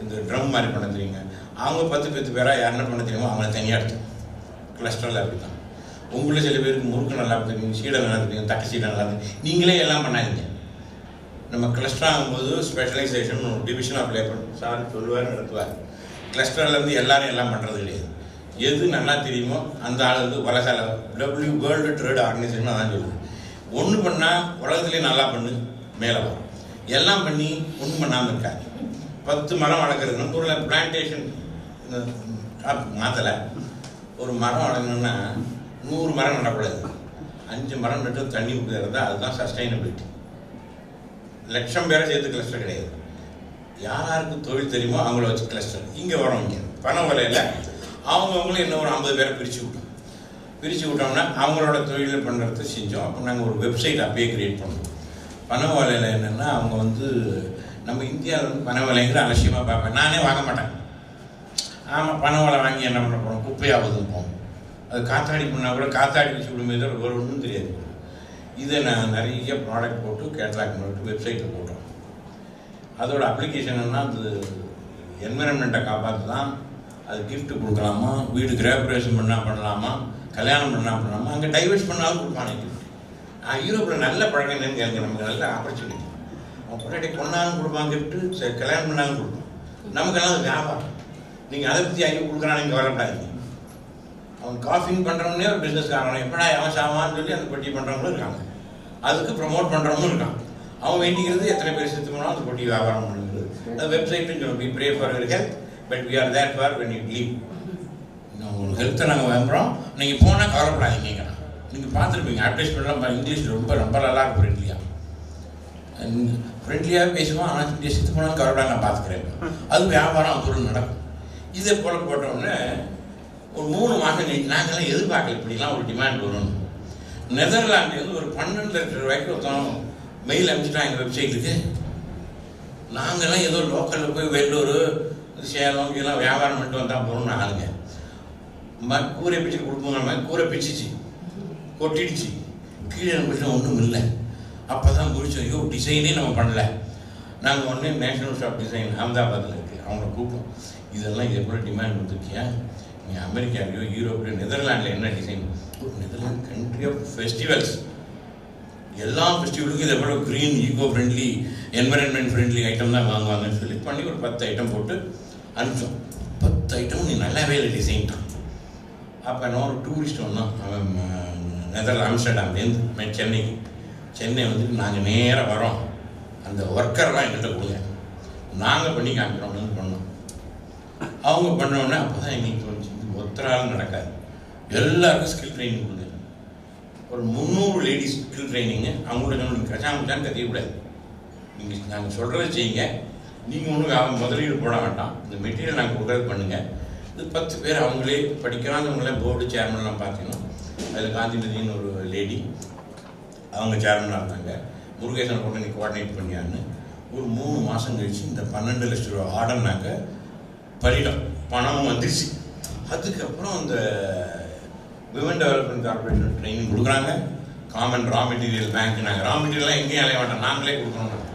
இந்த ட்ரம் மாதிரி பண்ண தெரியுங்க. அவங்க 10 பேராக யாருன்னா பண்ண தெரியுமோ அவங்கள தனியாக எடுத்தோம். கிளஸ்டரில் அப்படி தான். உங்களில் சில பேருக்கு முறுக்கு நல்லா தெரியும், சீடை நல்லா தெரியும், தட்டை சீடை நல்லா தெரியும். நீங்களே எல்லாம் பண்ணாதீங்க. நம்ம கிளஸ்டர் ஆகும்போது ஸ்பெஷலைசேஷன் ஒரு டிவிஷன் ஆஃப் லேபர் சார் சொல்லுவார், நடத்துவார். கிளஸ்டர்லேருந்து எல்லாரும் எல்லாம் பண்ணுறது கிடையாது. எது நல்லா தெரியுமோ அந்த ஆள் வந்து உலகால வேர்ல்டு ட்ரேட் ஆர்கனைசேஷன் அதான் சொல்லுது. ஒன்று பண்ணால் உலகத்துலேயே நல்லா பண்ணு, மேலே வரும். எல்லாம் பண்ணி ஒன்றும் பண்ணாமல் இருக்காது. 10 மரம் வளர்க்குறது. நம்ம ஊரில் பிளான்டேஷன் மாற்றலை. ஒரு மரம் வளர்க்கணுன்னா 100 மரம் நடக்கூடாது. 5 மரம் நட்டு தண்ணி ஊற்றுறது, அதுதான் சஸ்டைனபிலிட்டி. லட்சம் பேரை சேர்த்து கிளஸ்டர் கிடையாது. யாருக்கு தொழில் தெரியுமோ அவங்கள வச்சு கிளஸ்டர். இங்கே வரோம், இங்கே பண விலையில் அவங்கவுங்களும் இன்னும் ஒரு 50 பேரை பிரித்து விட்டோம்னா அவங்களோட தொழில் பண்ணுறத செஞ்சோம். அப்போ நாங்கள் ஒரு வெப்சைட் அப்பயே க்ரியேட் பண்ணோம். பண விலையில் என்னென்னா, அவங்க வந்து நம்ம இந்தியாவில் வந்து பண விலைங்கிற அலட்சியமாக பார்ப்பேன். நானே வாங்க மாட்டேன். ஆமாம், பண விலை வாங்கி என்ன பண்ண போகிறோம், குப்பையாகுதுன்னு போகும். அது காத்தாடி பண்ணால் கூட காத்தாடி வச்சு விடும்போது ஒரு ஒன்றும் தெரியாது. இதை நான் நிறைய ப்ராடக்ட் போட்டு கேட்லாக் போட்டு வெப்சைட்டில் போட்டோம். அதோட அப்ளிகேஷன் என்ன, அது என்விரான்மெண்ட்டை காப்பாற்று தான். அது கிஃப்ட் கொடுக்கலாமா, வீடு கிரகப்பிரவேசம் பண்ணால் பண்ணலாமா, கல்யாணம் பண்ணால் பண்ணலாமா, அங்கே டைவர்ஸ் பண்ணாலும் கொடுப்பானே கிஃப்ட். யூரோப்பில் நல்ல பழக்கம் என்னன்னு கேளுங்க, நமக்கு நல்ல ஆப்பர்ச்சுனிட்டி. அவன் பொண்ணாட்டி கொண்டாலும் கொடுப்பான் கிஃப்ட்டு, கல்யாணம் பண்ணாலும் கொடுப்பான். நமக்கெல்லாம் அது வியாபாரம். நீங்கள் அதை பற்றி ஐயோ கொடுக்குறான்னு இங்கே வரப்படாதீங்க. அவன் காஃபின் பண்ணுறவனே ஒரு பிஸ்னஸ்காரன், எப்படா அவன் சாமான்னு சொல்லி அந்த பொட்டி பண்ணுறவங்களும் இருக்காங்க. அதுக்கு ப்ரமோட் பண்ணுறவங்களும் இருக்கான். அவன் வேண்டிக்கிறது எத்தனை பேர் செத்து போனாலும் அந்த பொட்டி வியாபாரம் பண்ணுறது. அது வெப்சைட்டுன்னு சொல்லணும், we pray for your health but we are there for when you leave. உங்களுக்கு ஹெல்த்தை நாங்கள் வாங்குகிறோம், நீங்கள் போனால் கவலைப்படாதீங்க. நீங்கள் பார்த்துருப்பீங்க அட்வர்டைஸ்மெண்ட்லாம் இங்கிலீஷ் ரொம்ப ரொம்ப நல்லா இருக்கும். ஃப்ரெண்ட்லியாக பேசுவோம். ஆனால் செத்து போனாலும் கவலைப்படாத, நான் பார்த்துக்கிறேன். அது வியாபாரம் பொருள் நடக்கும். இதே போல் போட்டோடனே ஒரு 3 மாதம் நாங்கள்லாம் எதிர்பார்க்கல இப்படிலாம் ஒரு டிமாண்ட் வரும்னு. நெதர்லாண்ட்லேருந்து ஒரு 12 லட்சம் ரூபாய்க்கு ஒருத்தவங்க மெயில் அனுப்பிச்சிட்டான் எங்கள் வெப்சைட்டுக்கு. நாங்கள்லாம் ஏதோ லோக்கலில் போய் வெள்ளூர், சேலம் இதெல்லாம் வியாபாரம் பண்ணிட்டு வந்தால் போகணும்னு ஆளுங்க. கூரை பிச்சு கொடுப்போங்கிற மாதிரி கூரை பிச்சிச்சு, கொட்டிடுச்சு, கீழே பிடிச்சா ஒன்றும் இல்லை. அப்போ தான் முடிச்சோம், ஐயோ டிசைனே நம்ம பண்ணல. நாங்கள் உடனே நேஷனல் ஷாப் டிசைன் அகமதாபாத்தில் இருக்குது, அவங்கள கூப்பிட்டோம். இதெல்லாம் இதே போல் டிமாண்ட் வந்துருக்கியா, நீங்கள் அமெரிக்காலையோ யூரோப்லையோ நெதர்லாண்டில் என்ன design, Netherland country of festivals, எல்லா ஃபெஸ்டிவலுக்கும் இதே போல் green eco friendly environment friendly item தான் வாங்குவாங்கன்னு சொல்லி பண்ணி ஒரு 10 ஐட்டம் போட்டு அனுப்பிச்சோம். 10 ஐட்டம் நீ நல்லாவே இல்லை டிசைன் தான். அப்போ நான் ஒரு டூரிஸ்ட் வந்தோம், அவன் ஆம்ஸ்டர்டாம்லேருந்து சென்னை வந்துட்டு நாங்கள் நேராக வரோம், அந்த ஒர்க்கர்லாம் எங்கள்கிட்ட கொடுங்க, நாங்கள் பண்ணி காமிக்கிறோம்னு பண்ணோம். அவங்க பண்ணோடனே அப்போ தான் எங்களுக்கு தோணுச்சு, ஒத்தராலும் நடக்காது, எல்லாருக்கும் ஸ்கில் ட்ரைனிங் கொடுங்க. ஒரு 300 லேடிஸ் ஸ்கில் ட்ரைனிங்கு. அவங்களோட நீங்கள் கச்சாமச்சான்னு கத்திக்கூடாது, நீங்கள் நாங்கள் சொல்கிறத செய்யுங்க, நீங்கள் ஒன்றும் முதலீடு போட வேண்டாம், இந்த மெட்டீரியல் நாங்கள் கொடுக்குறது பண்ணுங்கள். இது 10 பேர் அவங்களே படிக்கிறாங்கவங்களே போர்டு சேர்மன்லாம் பார்த்தீங்கன்னா அதில் காந்திமதினு ஒரு லேடி அவங்க சேர்மனாக இருந்தாங்க. முருகேசனை கொண்டு நீ கோஆர்டினேட் பண்ணியான்னு ஒரு 3 மாதம் கழிச்சு இந்த 12 லட்ச ரூபா ஆர்டர் நாங்கள் பண்ணிட்டோம். பணமும் வந்துருச்சு. அதுக்கப்புறம் இந்த விமன் டெவலப்மெண்ட் கார்பரேஷன் ட்ரைனிங் கொடுக்குறாங்க. காமன் ரா மெட்டீரியல் பேங்க், நாங்கள் ரா மெட்டீரியல்லாம் எங்கேயும் அலைய மாட்டோம், நாங்களே கொடுக்குறோம்.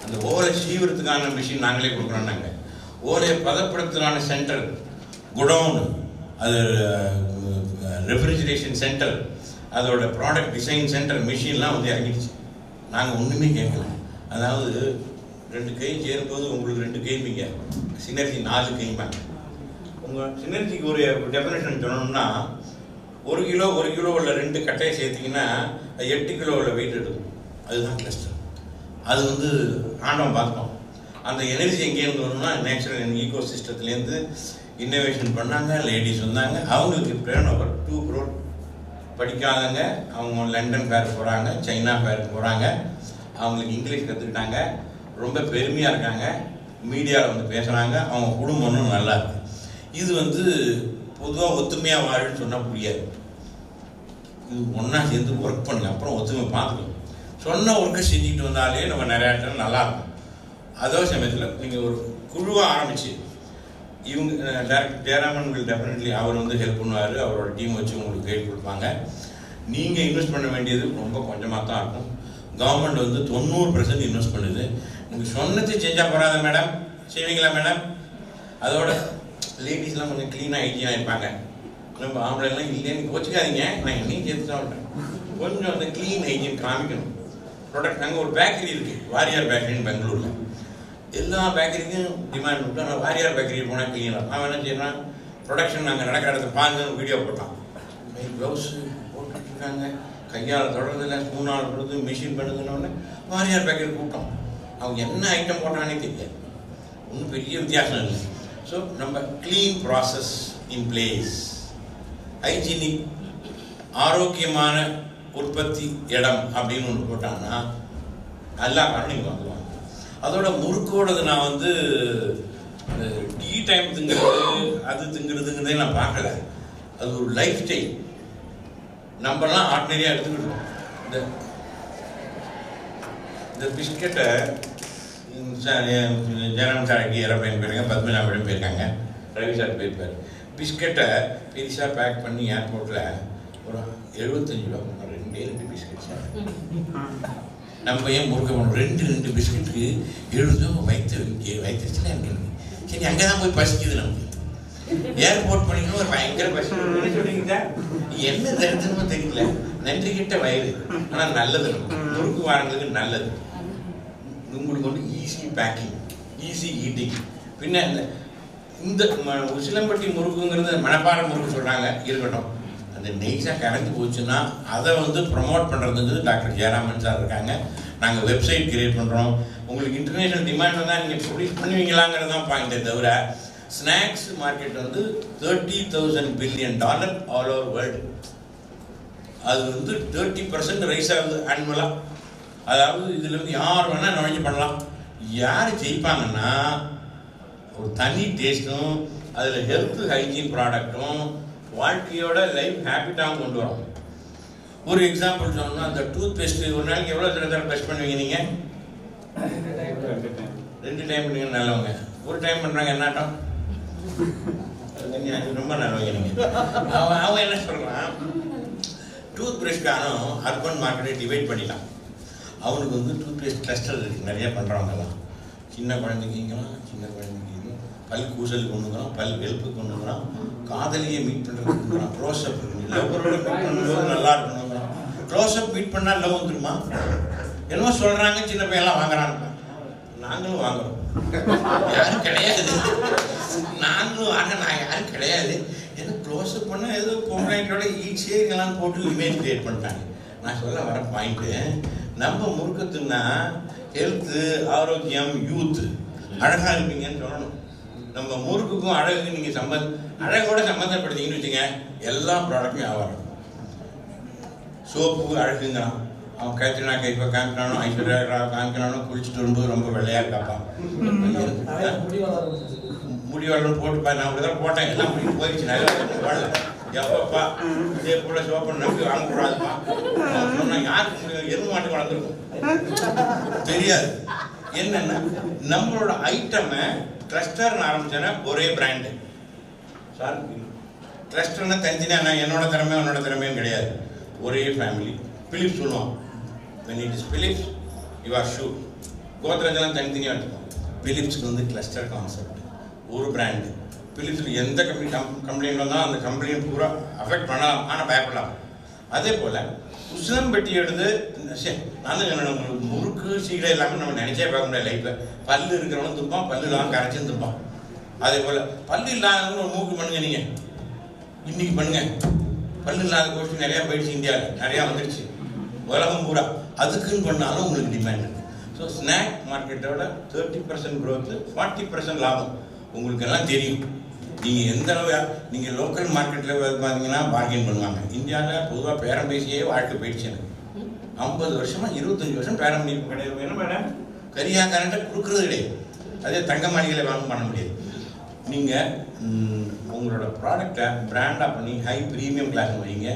அந்த ஓலை சீவிரத்துக்கான மிஷின் நாங்களே கொடுக்குறோம். நாங்கள் ஓலையை பதப்படுத்துறான சென்டர், குடவுன், அது ரெஃப்ரிஜரேஷன் சென்டர், அதோட ப்ராடக்ட் டிசைன் சென்டர், மிஷின்லாம் வந்து இறங்கிடுச்சு. நாங்கள் ஒன்றுமே கேட்கல. அதாவது 2 கை சேரும்போது உங்களுக்கு 2 கைம்பிங்க, சினர்ஜி 4 கைம்பாங்க. உங்கள் சினர்ஜிக்கு ஒரு டெஃபினேஷன் சொல்லணும்னா 1 கிலோ 1 கிலோ உள்ள 2 கட்டையை சேர்த்திங்கன்னா 8 கிலோ உள்ள வெயிட் எடுக்கும். அதுதான் கிளஸ்டர். அது வந்து ஆண்டவன் பார்ப்போம். அந்த எனர்ஜி எங்கேருந்து வரணும்னா நேச்சுரல் ஈகோ சிஸ்டத்துலேருந்து இன்னோவேஷன் பண்ணாங்க. லேடிஸ் வந்தாங்க, அவங்களுக்கு டர்ன் ஓவர் 2 crore. படிக்காதங்க அவங்க லண்டன் ஃபேர் போகிறாங்க, சைனா ஃபேருக்கு போகிறாங்க, அவங்களுக்கு இங்கிலீஷ் கற்றுக்கிட்டாங்க, ரொம்ப பெருமையாக இருக்காங்க, மீடியாவில் வந்து பேசுகிறாங்க, அவங்க குடும்பமும் நல்லா இருக்கு. இது வந்து பொதுவாக ஒத்துமையாக வாழுன்னு சொன்னால் புரியாது. இது ஒன்றா சேர்ந்து ஒர்க் பண்ணுங்க, அப்புறம் ஒத்துமை பார்த்துக்கணும். சொன்ன ஒர்க்கை செஞ்சுக்கிட்டு வந்தாலே நம்ம நிறையா இடத்துல நல்லாயிருக்கும். அதோ சமயத்தில் நீங்கள் ஒரு குழுவாக ஆரம்பிச்சு இவங்க டேரக்டர் ஜெயராமன் வில் டெஃபினெட்லி அவர் வந்து ஹெல்ப் பண்ணுவார். அவரோட டீம் வச்சு உங்களுக்கு கைட் கொடுப்பாங்க. நீங்கள் இன்வெஸ்ட் பண்ண வேண்டியது ரொம்ப கொஞ்சமாக தான் இருக்கும். கவர்மெண்ட் வந்து 90% இன்வெஸ்ட் பண்ணுது. நீங்கள் சொன்னது செஞ்சால் போகாத மேடம், செய்வீங்களா மேடம்? அதோட லேடிஸ்லாம் கொஞ்சம் க்ளீனாக ஹைஜீனாக இருப்பாங்க. நம்ம ஆம்பளைலாம் இல்லைன்னு கோச்சிக்காதீங்க, நான் என்னையும் சேர்த்து தான் விட்டேன். கொஞ்சம் அந்த க்ளீன் ஹைஜீன் காமிக்கணும். ப்ராடக்ட் அங்கே ஒரு பேக்கரி இருக்குது, வாரியார் பேக்கரின்னு பெங்களூரில். எல்லா பேக்கரிக்கும் டிமாண்ட் விட்டு, ஆனால் வாரியார் பேக்கரி போனால் க்ளீனாக. அவன் என்ன செய்யறான், ப்ரொடக்ஷன் நாங்கள் நடக்கிற இடத்த பாருங்க வீடியோ போட்டான். க்ளவுஸு போட்டுட்ருக்காங்க, கையால் தொடர்றதில்ல, ஸ்பூனால் கொடுத்து மிஷின் பண்ணுதுன்னு வாரியார் பேக்கரி கூட்டம். அவங்க என்ன ஐட்டம் போட்டானே தெரியாது, ஒன்றும் பெரிய வித்தியாசம் இல்லை. ஸோ நம்ம clean process in place, hygienic ஆரோக்கியமான உற்பத்தி இடம் அப்படின்னு ஒன்று போட்டாங்கன்னா எல்லா காரணம் நீங்கள் வந்துடுவாங்க. அதோட முறுக்கோடது நான் வந்து டீ டைம் திங்கிறது அது திங்கிறதுங்கிறதே நான் பார்க்கல. அது ஒரு லைஃப் ஸ்டைல். நம்மலாம் ஆர்டினரியாக எடுத்துக்கிட்டோம். இந்த பிஸ்கெட்டை ஜெயராமன் சார் ஏரோப்ளைன் போயிருக்காங்க, பத்மநாபம் போயிருக்காங்க, ரவி சார் போயிருப்பார். பிஸ்கெட்டை பெருசாக பேக் பண்ணி ஏர்போர்ட்டில் ஒரு 75 ரூபா 2 பிஸ்கெட் சார். நம்ம ஏன் முறுக்க போனோம்? 2 பிஸ்கெட்டுக்கு 70 ரூபா வயிற்றுச்சுன்னா எனக்கு சரி, அங்கே தான் போய் பசிக்குது நமக்கு. ஏர்போர்ட் பண்ணிக்கணும் ஒரு பயங்கர பசி. என்ன சொல்றீங்க சார்? என்ன தருதுன்னு தெரியல, நன்றி கிட்ட வயிறு. ஆனால் நல்லது, முறுக்கு வாரங்களுக்கு நல்லது. உங்களுக்கு வந்து ஈஸி பேக்கிங், ஈஸி ஈட்டிங். பின்ன இந்த உசிலம்பட்டி முறுக்குங்கிறது மணப்பாறை முறுக்கு சொல்கிறாங்க, இருக்கட்டும். அந்த நெய்ஸாக கரைஞ்சி போச்சுன்னா அதை வந்து ப்ரொமோட் பண்ணுறதுங்கிறது டாக்டர் ஜெயராமன் சார் இருக்காங்க. நாங்கள் வெப்சைட் கிரியேட் பண்ணுறோம். உங்களுக்கு இன்டர்நேஷ்னல் டிமாண்ட் வந்தால் நீங்கள் ப்ரொடியூஸ் பண்ணுவீங்களாங்கிறது தான் பாயிண்டே தவிர, ஸ்நாக்ஸ் மார்க்கெட் வந்து $30,000 billion ஆல் ஓவர் வேர்ல்டு. அது வந்து 30% ரைஸ் ஆகுது ஆனுவலாக. அதாவது இதில் வந்து யார் வேணால் நுழைஞ்சு பண்ணலாம். யார் ஜெயிப்பாங்கன்னா ஒரு தனி டேஸ்ட்டும் அதில் ஹெல்த் ஹைஜீன் ப்ராடக்டும் வாழ்க்கையோட லைஃப் ஹேபிட்டாகவும் கொண்டு வரும். ஒரு எக்ஸாம்பிள் சொன்னோம்னா, அந்த டூத் பேஸ்ட் ஒரு நாளைக்கு எவ்வளோ தடவை ப்ரஷ் பண்ணுவீங்க நீங்கள்? 2 டைம் பண்ணுவீங்க நல்லவங்க. ஒரு டைம் பண்ணுறாங்க என்னாட்டம் ரொம்ப நல்லவங்க நீங்கள். அவன் என்ன சொல்கிறான், டூத் ப்ரஷ்கானும் அர்பன் மார்க்கெட்டை டிவைட் பண்ணிடலாம். அவனுக்கு வந்து டூத் பேஸ்ட் கிளஸ்டர் இருக்குது, நிறைய பண்ணுறவங்கலாம். சின்ன குழந்தைங்கலாம், சின்ன குழந்தைங்க பல் கூசலுக்கு ஒன்றுங்கிறான், பல் வெளுப்புக்கு ஒன்றுங்கிறான், காதலியை மீட் பண்ணுறதுக்குங்கிறான், க்ளோஸ்அப் லவ்வரோட மீட் பண்ணும்போது நல்லா இருக்கணுங்கிறான். க்ளோஸ்அப் மீட் பண்ணால் லவ் வந்துருமா? என்னமோ சொல்கிறாங்க, சின்ன பையன்லாம் வாங்குறாங்க. நாங்களும் வாங்குறோம், யாரும் கிடையாது. நாங்களும் வாங்க, நான் யாரும் கிடையாது. ஏதோ க்ளோஸ்அப் பண்ணால் ஏதோ பொம்பளைங்களோட ஈஸியாக போட்டு இமேஜ் கிரியேட் பண்ணிட்டாங்க. நான் சொல்ல வர பாயிண்ட்டு, நம்ம முறுக்கத்துன்னா ஹெல்த்து, ஆரோக்கியம், யூத்து, அழகாக இருப்பீங்கன்னு சொல்லணும். நம்ம முறுக்குக்கும் அழகுக்கும் நீங்கள் அழகோட சம்மந்தப்படுத்திங்கன்னு வச்சுங்க, எல்லா ப்ராடக்டும் வியாபாரம். சோப்பு அழகுங்கிறான், அவன் கேத்ரினா கைஃபை காமிக்கணும், ஐஸ்வர்யா ராவ் காமிக்கணும், குளிச்சுட்டு வரும்போது ரொம்ப வெள்ளையாக இருக்காப்பான். முடி வளர்ந்து போட்டுப்பா, நான் அப்படி தான் போட்டேன், எல்லாம் முடி போயிடுச்சு, நல்லா வாழ எப்பப்பா இதே போல சோப்பன் நம்பி வாங்கக்கூடாதுப்பா சொன்னால் யாருக்கு முடியும்? எருமை மாட்டு வளர்ந்துருக்கும் தெரியாது. என்னன்னா நம்மளோட ஐட்டமை கிளஸ்டர்னு ஆரம்பிச்சோன்னா ஒரே பிராண்டு சார். கிளஸ்டர்னா தனித்தனியாக நான் என்னோட திறமை உன்னோட திறமையும் கிடையாது, ஒரே ஃபேமிலி. பிலிப்ஸ் சொல்லுவான், when it is Philips you are sure. கோத்ரேஜெல்லாம் தனித்தனியாக எடுத்துக்கோம். பிலிப்ஸ்க்கு வந்து கிளஸ்டர் கான்செப்ட், ஒரு பிராண்டு. பிலிப்ஸில் எந்த கம்ப்ளைண்ட் வந்தாலும் அந்த கம்பெனியை பூரா அஃபெக்ட் பண்ணலாம், ஆனால் பயப்படலாம். அதே போல் உசிலம்பட்டி எடுத்து நான் என்னோட முறுக்கு சீடை எல்லாமே நம்ம நினைச்சே பார்க்க முடியாது லைஃப்பில். பல்லு இருக்கிறவனும் துப்பான், பல்லு இல்லாமல் கரைச்சும் துப்பான். அதே போல் பல்லு இல்லாதவங்க ஒரு மூக்கு பண்ணுங்க, நீங்கள் இன்னைக்கு பண்ணுங்க. பல்லு இல்லாத கோஷ்டி நிறையா போயிடுச்சு, இந்தியாவில் நிறையா வந்துடுச்சு, உலகம் பூரா. அதுக்குன்னு பண்ணாலும் உங்களுக்கு டிமாண்ட் இருக்குது. ஸோ ஸ்நாக் மார்க்கெட்டோட 30% growth, 40% லாபம் உங்களுக்கு எல்லாம் தெரியும். நீங்கள் எந்த அளவு நீங்கள் லோக்கல் மார்க்கெட்டில் பார்த்தீங்கன்னா பார்கெயின் பண்ணுவாங்க. இந்தியாவில் பொதுவாக பேரம் பேசியே வாழ்க்கை போயிடுச்சு. எனக்கு 50 வருஷமாக 25 வருஷம் பேரம் பண்ணி கிடையாது. என்ன மேடம் கரியா கரண்ட்டை கொடுக்குறது கிடையாது. அதே தங்க மாளிகளை வாங்க பண்ண முடியாது. நீங்கள் உங்களோட ப்ராடக்டை பிராண்டாக பண்ணி ஹை ப்ரீமியம் கிளாஸ் வைங்க,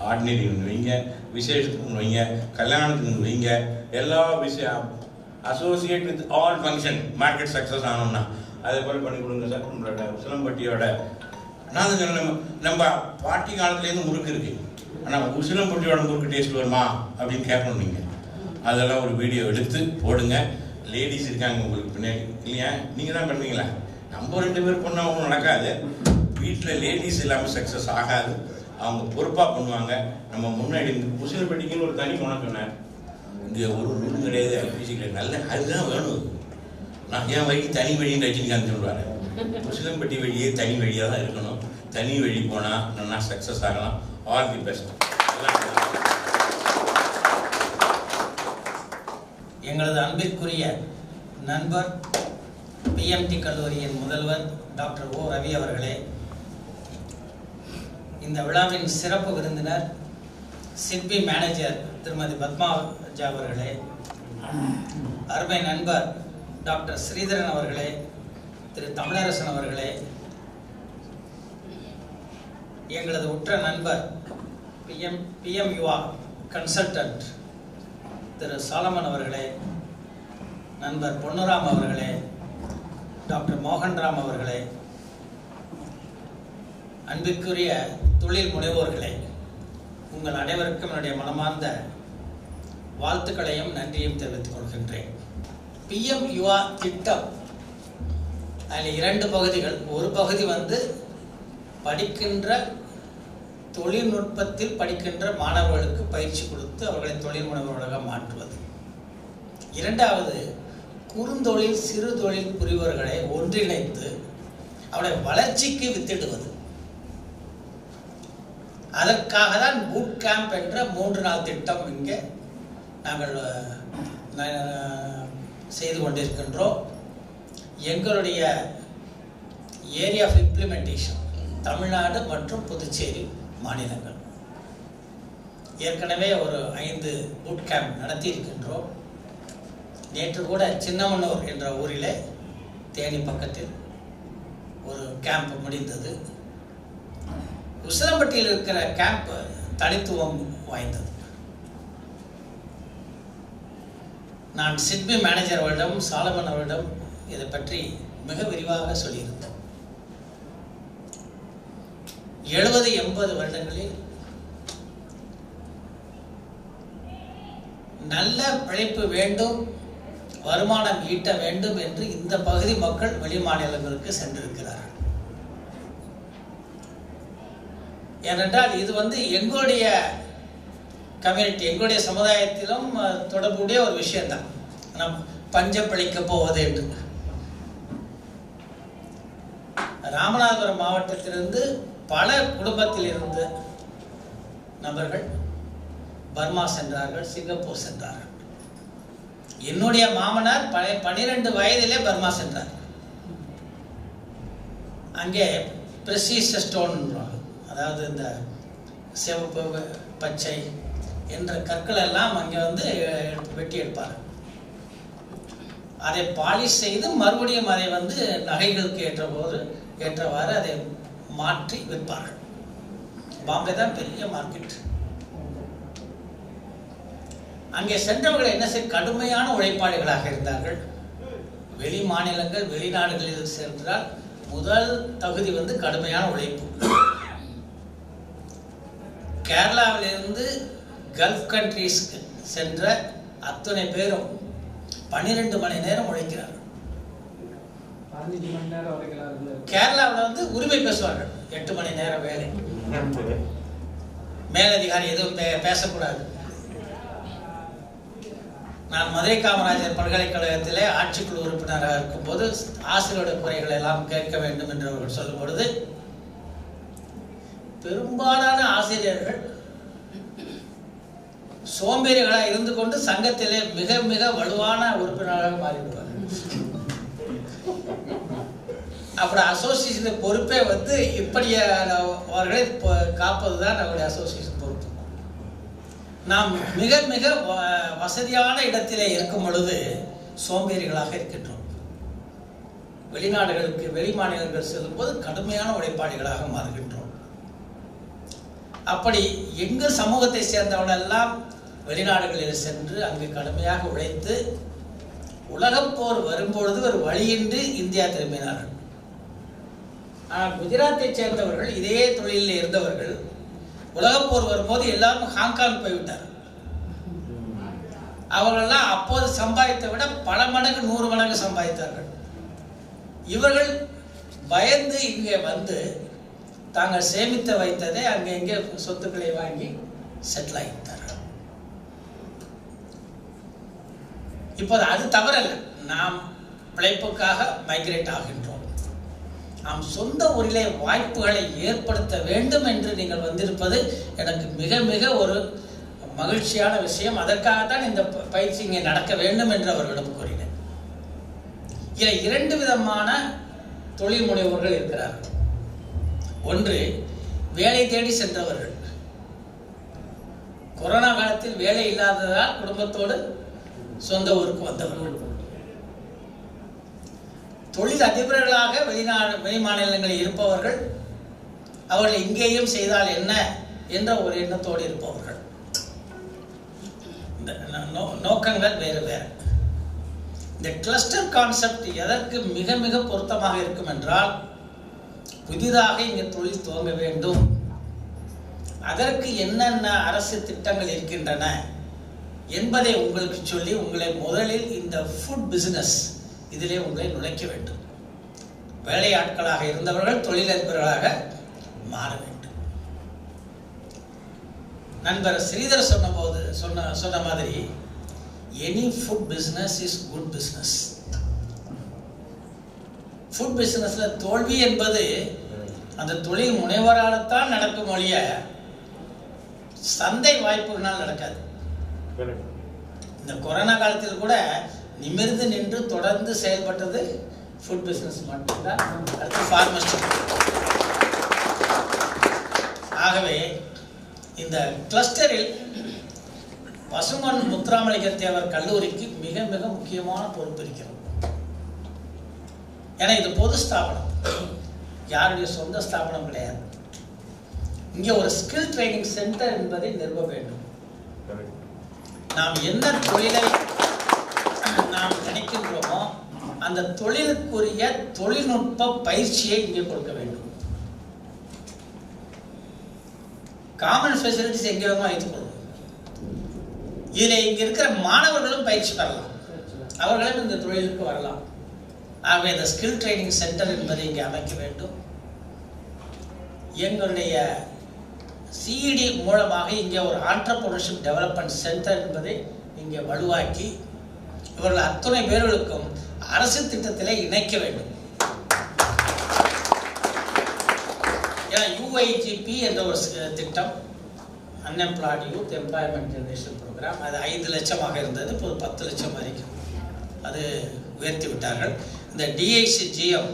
ஆர்டினரி ஒன்று வைங்க, விசேஷத்துக்கு ஒன்று வைங்க, கல்யாணத்துக்கு ஒன்று வைங்க. எல்லா associate with all function market success ஆனோம்னா அதே போல் பண்ணி கொடுங்க சார். நம்மளோட உசிலம்பட்டியோட நான் நம்ம பாட்டி காலத்துலேருந்து முறுக்கு இருக்குது, ஆனால் உசிலம்பட்டியோட முறுக்கு டேஸ்ட் வருமா அப்படின்னு கேட்கணும். நீங்கள் அதெல்லாம் ஒரு வீடியோ எடுத்து போடுங்க. லேடிஸ் இருக்காங்க உங்களுக்கு பின்னாடி இல்லையா, நீங்கள் தான் பண்ணுவீங்களா? நம்ம 2 பேர் பண்ணால் ஒன்றும் நடக்காது. வீட்டில் லேடிஸ் இல்லாமல் சக்ஸஸ் ஆகாது. அவங்க பொறுப்பாக பண்ணுவாங்க. நம்ம முன்னாடி உசிலம்பட்டிக்குன்னு ஒரு தனி போன சொன்னேன், இங்கே ஒரு ரூம் கிடையாது, ஐபிசி கிடையாது, நல்ல அதுதான் வேணும். நான் என் வழி தனி வழின்னு ரஜினிகாந்த் சொல்லுவார். உசிலம்பட்டி வழியே தனி வழியாக தான் இருக்கணும். தனி வழி போனால் நல்லா சக்ஸஸ் ஆகலாம். All the best. எங்களது அன்பிற்குரிய நண்பர் பிஎம்டி கல்லூரியின் முதல்வர் டாக்டர் ஓ ரவி அவர்களே, இந்த விழாவின் சிறப்பு விருந்தினர் சிட்பி மேனேஜர் திருமதி பத்மாஜா அவர்களே, அருமை நண்பர் டாக்டர் ஸ்ரீதரன் அவர்களே, திரு தமிழரசன் அவர்களே, எங்களது உற்ற நண்பர் பிஎம்யூஆ கன்சல்டன்ட் திரு சாலமன் அவர்களே, நண்பர் பொன்னுராம் அவர்களே, டாக்டர் மோகன்ராம் அவர்களே, அன்பிற்குரிய தொழில் முனைவோர்களே, உங்கள் அனைவருக்கும் என்னுடைய மனமார்ந்த வாழ்த்துக்களையும் நன்றியும் தெரிவித்துக் கொள்கின்றேன். பிஎம்யூஆ திட்டம் அதில் 2 பகுதிகள். ஒரு பகுதி வந்து படிக்கின்ற தொழில்நுட்பத்தில் படிக்கின்ற மாணவர்களுக்கு பயிற்சி கொடுத்து அவர்களை தொழில் முனைவோர்களாக மாற்றுவது. 2வது குறுந்தொழில் சிறு தொழில் புரிவர்களை ஒன்றிணைத்து அவருடைய வளர்ச்சிக்கு வித்திடுவது. அதற்காக தான் பூட் கேம்ப் என்ற 3 நாள் திட்டம் இங்கே நாங்கள் செய்து கொண்டிருக்கின்றோம். எங்களுடைய ஏரியா ஆஃப் இம்ப்ளிமெண்டேஷன் தமிழ்நாடு மற்றும் புதுச்சேரி மாநிலங்கள். ஏற்கனவே ஒரு 5 பூட் கேம்ப் நடத்தி இருக்கின்றோம். நேற்று கூட சின்னமனூர் என்ற ஊரிலே தேனி பக்கத்தில் ஒரு கேம்ப் முடிந்தது. உசிலம்பட்டியில் இருக்கிற கேம்ப் தனித்துவம் வாய்ந்தது. நான் சிட்பி மேனேஜர் அவரிடம் சாலமன் அவரிடம் இதை பற்றி மிக விரிவாக சொல்லியிருந்தேன். 70-80 வருடங்களில் நல்ல பிழைப்பு வேண்டும், வருமானம் ஈட்ட வேண்டும் என்று இந்த பகுதி மக்கள் வெளி மாநிலங்களுக்கு சென்றிருக்கிறார்கள். ஏனென்றால் இது வந்து எங்களுடைய கம்யூனிட்டி, எங்களுடைய சமுதாயத்திலும் தொடர்புடைய ஒரு விஷயம்தான். நம் பஞ்சம் பிழைக்க போவது என்று ராமநாதபுரம் மாவட்டத்திலிருந்து பல குடும்பத்தில் இருந்து நபர்கள் பர்மா சென்றார்கள், சிங்கப்பூர் சென்றார்கள். என்னுடைய மாமனார் 12 வயதிலே பர்மா சென்றார். அங்கே பிரசிஸ் ஸ்டோன், அதாவது இந்த சிவப்பு பச்சை என்ற கற்கள் எல்லாம் அங்கே வந்து வெட்டி எடுப்பார். அதை பாலிஷ் செய்து மறுபடியும் அதை வந்து நகைகளுக்கு ஏற்றவாறு அதை மாற்றி விற்பார்கள். பாம்பே தான் பெரிய மார்க்கெட். அங்கே சென்றவர்கள் என்ன செய்ய கடுமையான உழைப்பாளிகளாக இருந்தார்கள். வெளி மாநிலங்கள் வெளிநாடுகளில் சென்றால் முதல் தகுதி வந்து கடுமையான உழைப்பு. கேரளாவிலிருந்து கல்ஃப் கண்ட்ரீஸ்க்கு சென்ற அத்தனை பேரும் 12 மணி நேரம் உழைக்கிறார்கள். கேரளாவில் வந்து உரிமை பேசுவார்கள். 8 மணி நேரம் வேலை, மேலதிகாரி எதுவும் பேசக்கூடாது. நான் மதுரை காமராஜர் பல்கலைக்கழகத்திலே ஆட்சிக்குழு உறுப்பினராக இருக்கும்போது ஆசிரியருடைய குறைகளை எல்லாம் கேட்க வேண்டும் என்று அவர்கள் சொல்லும் பொழுது பெரும்பாலான ஆசிரியர்கள் சோம்பேறிகளாக இருந்து கொண்டு சங்கத்திலே மிக மிக வலுவான உறுப்பினராக மாறிவிடுவார்கள். அப்படி அசோசியேஷன் பொறுப்பே வந்து இப்படி அவர்களை காப்பதுதான் அவருடைய அசோசியேஷன் பொறுப்பு. நாம் மிக மிக வசதியான இடத்திலே இருக்கும் பொழுது சோம்பேறிகளாக இருக்கின்றோம். வெளிநாடுகளுக்கு வெளி மாநிலங்கள் செல்லும் போது கடுமையான உழைப்பாளிகளாக மாறுகின்றோம். அப்படி எங்கு சமூகத்தை சேர்ந்தவர்களெல்லாம் வெளிநாடுகளில் சென்று அங்கு கடுமையாக உழைத்து உலகப்போர் வரும்பொழுது ஒரு வழியின்றி இந்தியா திரும்பினார்கள். ஆனால் குஜராத்தை சேர்ந்தவர்கள் இதே தொழிலில் இருந்தவர்கள் உலகப்போர் வரும்போது எல்லாரும் ஹாங்காங் போய்விட்டார். அவர்களெல்லாம் அப்போது சம்பாதித்தை விட பல மடங்கு 100 மடங்கு சம்பாதித்தார்கள். இவர்கள் பயந்து இங்கே வந்து தாங்கள் சேமித்து வைத்ததை அங்கே இங்கே சொத்துக்களை வாங்கி செட்டில் ஆகிட்டார்கள். இப்போது அது தவறல்ல. நாம் பிழைப்புக்காக மைக்ரேட் ஆகின்றோம். நாம் சொந்த ஊரிலே வாய்ப்புகளை ஏற்படுத்த வேண்டும் என்று நீங்கள் வந்திருப்பது எனக்கு மிக மிக ஒரு மகிழ்ச்சியான விஷயம். அதற்காகத்தான் இந்த பயிற்சி இங்கே நடக்க வேண்டும் என்று அவர்களிடம் கூறினேன். இதில் 2 விதமான தொழில் முனைவோர்கள் இருக்கிறார்கள். ஒன்று, வேலை தேடி சென்றவர்கள். கொரோனா காலத்தில் வேலை இல்லாததால் குடும்பத்தோடு சொந்த ஊருக்கு வந்தவர்கள். தொழில் அதிபர்களாக வெளி மாநிலங்களில் இருப்பவர்கள். அவர்கள் இங்கேயும் செய்தால் என்ன என்ற ஒரு எண்ணத்தோடு இருப்பவர்கள். இந்த நோக்கங்கள் வேறு வேறு. இந்த கிளஸ்டர் கான்செப்ட் எதற்கு மிக மிக பொருத்தமாக இருக்கும் என்றால், புதிதாக இங்கே தொழில் துவங்க வேண்டும், அதற்கு என்னென்ன அரசு திட்டங்கள் இருக்கின்றன என்பதை உங்களுக்கு சொல்லி உங்களை முதலில் இந்த ஃபுட் பிசினஸ் இதிலே உங்களை நுழைக்க வேண்டும். வேலையாட்களாக இருந்தவர்கள் தொழிலதிபர்களாக மாற வேண்டும். நண்பர் ஸ்ரீதர் சொன்ன மாதிரி any food business is good business. Food பிசினஸ்ல தோல்வி என்பது அந்த தொழில் முனைவரால்தான் நடக்கும் ஒழிய சந்தை வாய்ப்புகளால் நடக்காது. இந்த கொரோனா காலத்தில் கூட நிமிர்ந்து நின்று தொடர்ந்து செயல்பட்டது ஃபுட் பிசினஸ் மட்டும்தான். அடுத்து ஃபார்மசி. ஆகவே இந்த கிளஸ்டரில் பசும்பொன் முத்துராமலிங்க தேவர் கல்லூரிக்கு மிக மிக முக்கியமான பொறுப்பு இருக்கிறது. ஏன்னா இது பொது ஸ்தாபனம், யாருடைய சொந்த ஸ்தாபனம் கிடையாது. இங்கே ஒரு ஸ்கில் ட்ரைனிங் சென்டர் என்பதை நிறுவ வேண்டும். நாம் என்ன தொழிலை நாம் நினைக்கின்றோமோ அந்த தொழிலுக்குரிய தொழில்நுட்ப பயிற்சியை இங்கே கொடுக்க வேண்டும். காமன் ஃபெசிலிட்டிஸ் எங்கே வேணுமோ வைத்துக் கொள்வோம். இதில் இங்கே இருக்கிற மாணவர்களும் பயிற்சி பெறலாம், அவர்களும் இந்த தொழிலுக்கு வரலாம். ஆகவே இந்த ஸ்கில் ட்ரைனிங் சென்டர் என்பதை இங்கே அமைக்க வேண்டும். எங்களுடைய சிஇடி மூலமாக இங்கே ஒரு ஆண்டர்பிரினர்ஷிப் டெவலப்மெண்ட் சென்டர் என்பதை இங்கே வலுவாக்கி இவர்கள் அத்தனை பேர்களுக்கும் அரசு திட்டத்திலே இணைக்க வேண்டும். ஏன்னா UIGP என்ற ஒரு திட்டம், unemployed youth employment generation program, அது 5 லட்சமாக இருந்தது, இப்போது 10 லட்சம் வரைக்கும் அது உயர்த்தி விட்டார்கள். இந்த DICGM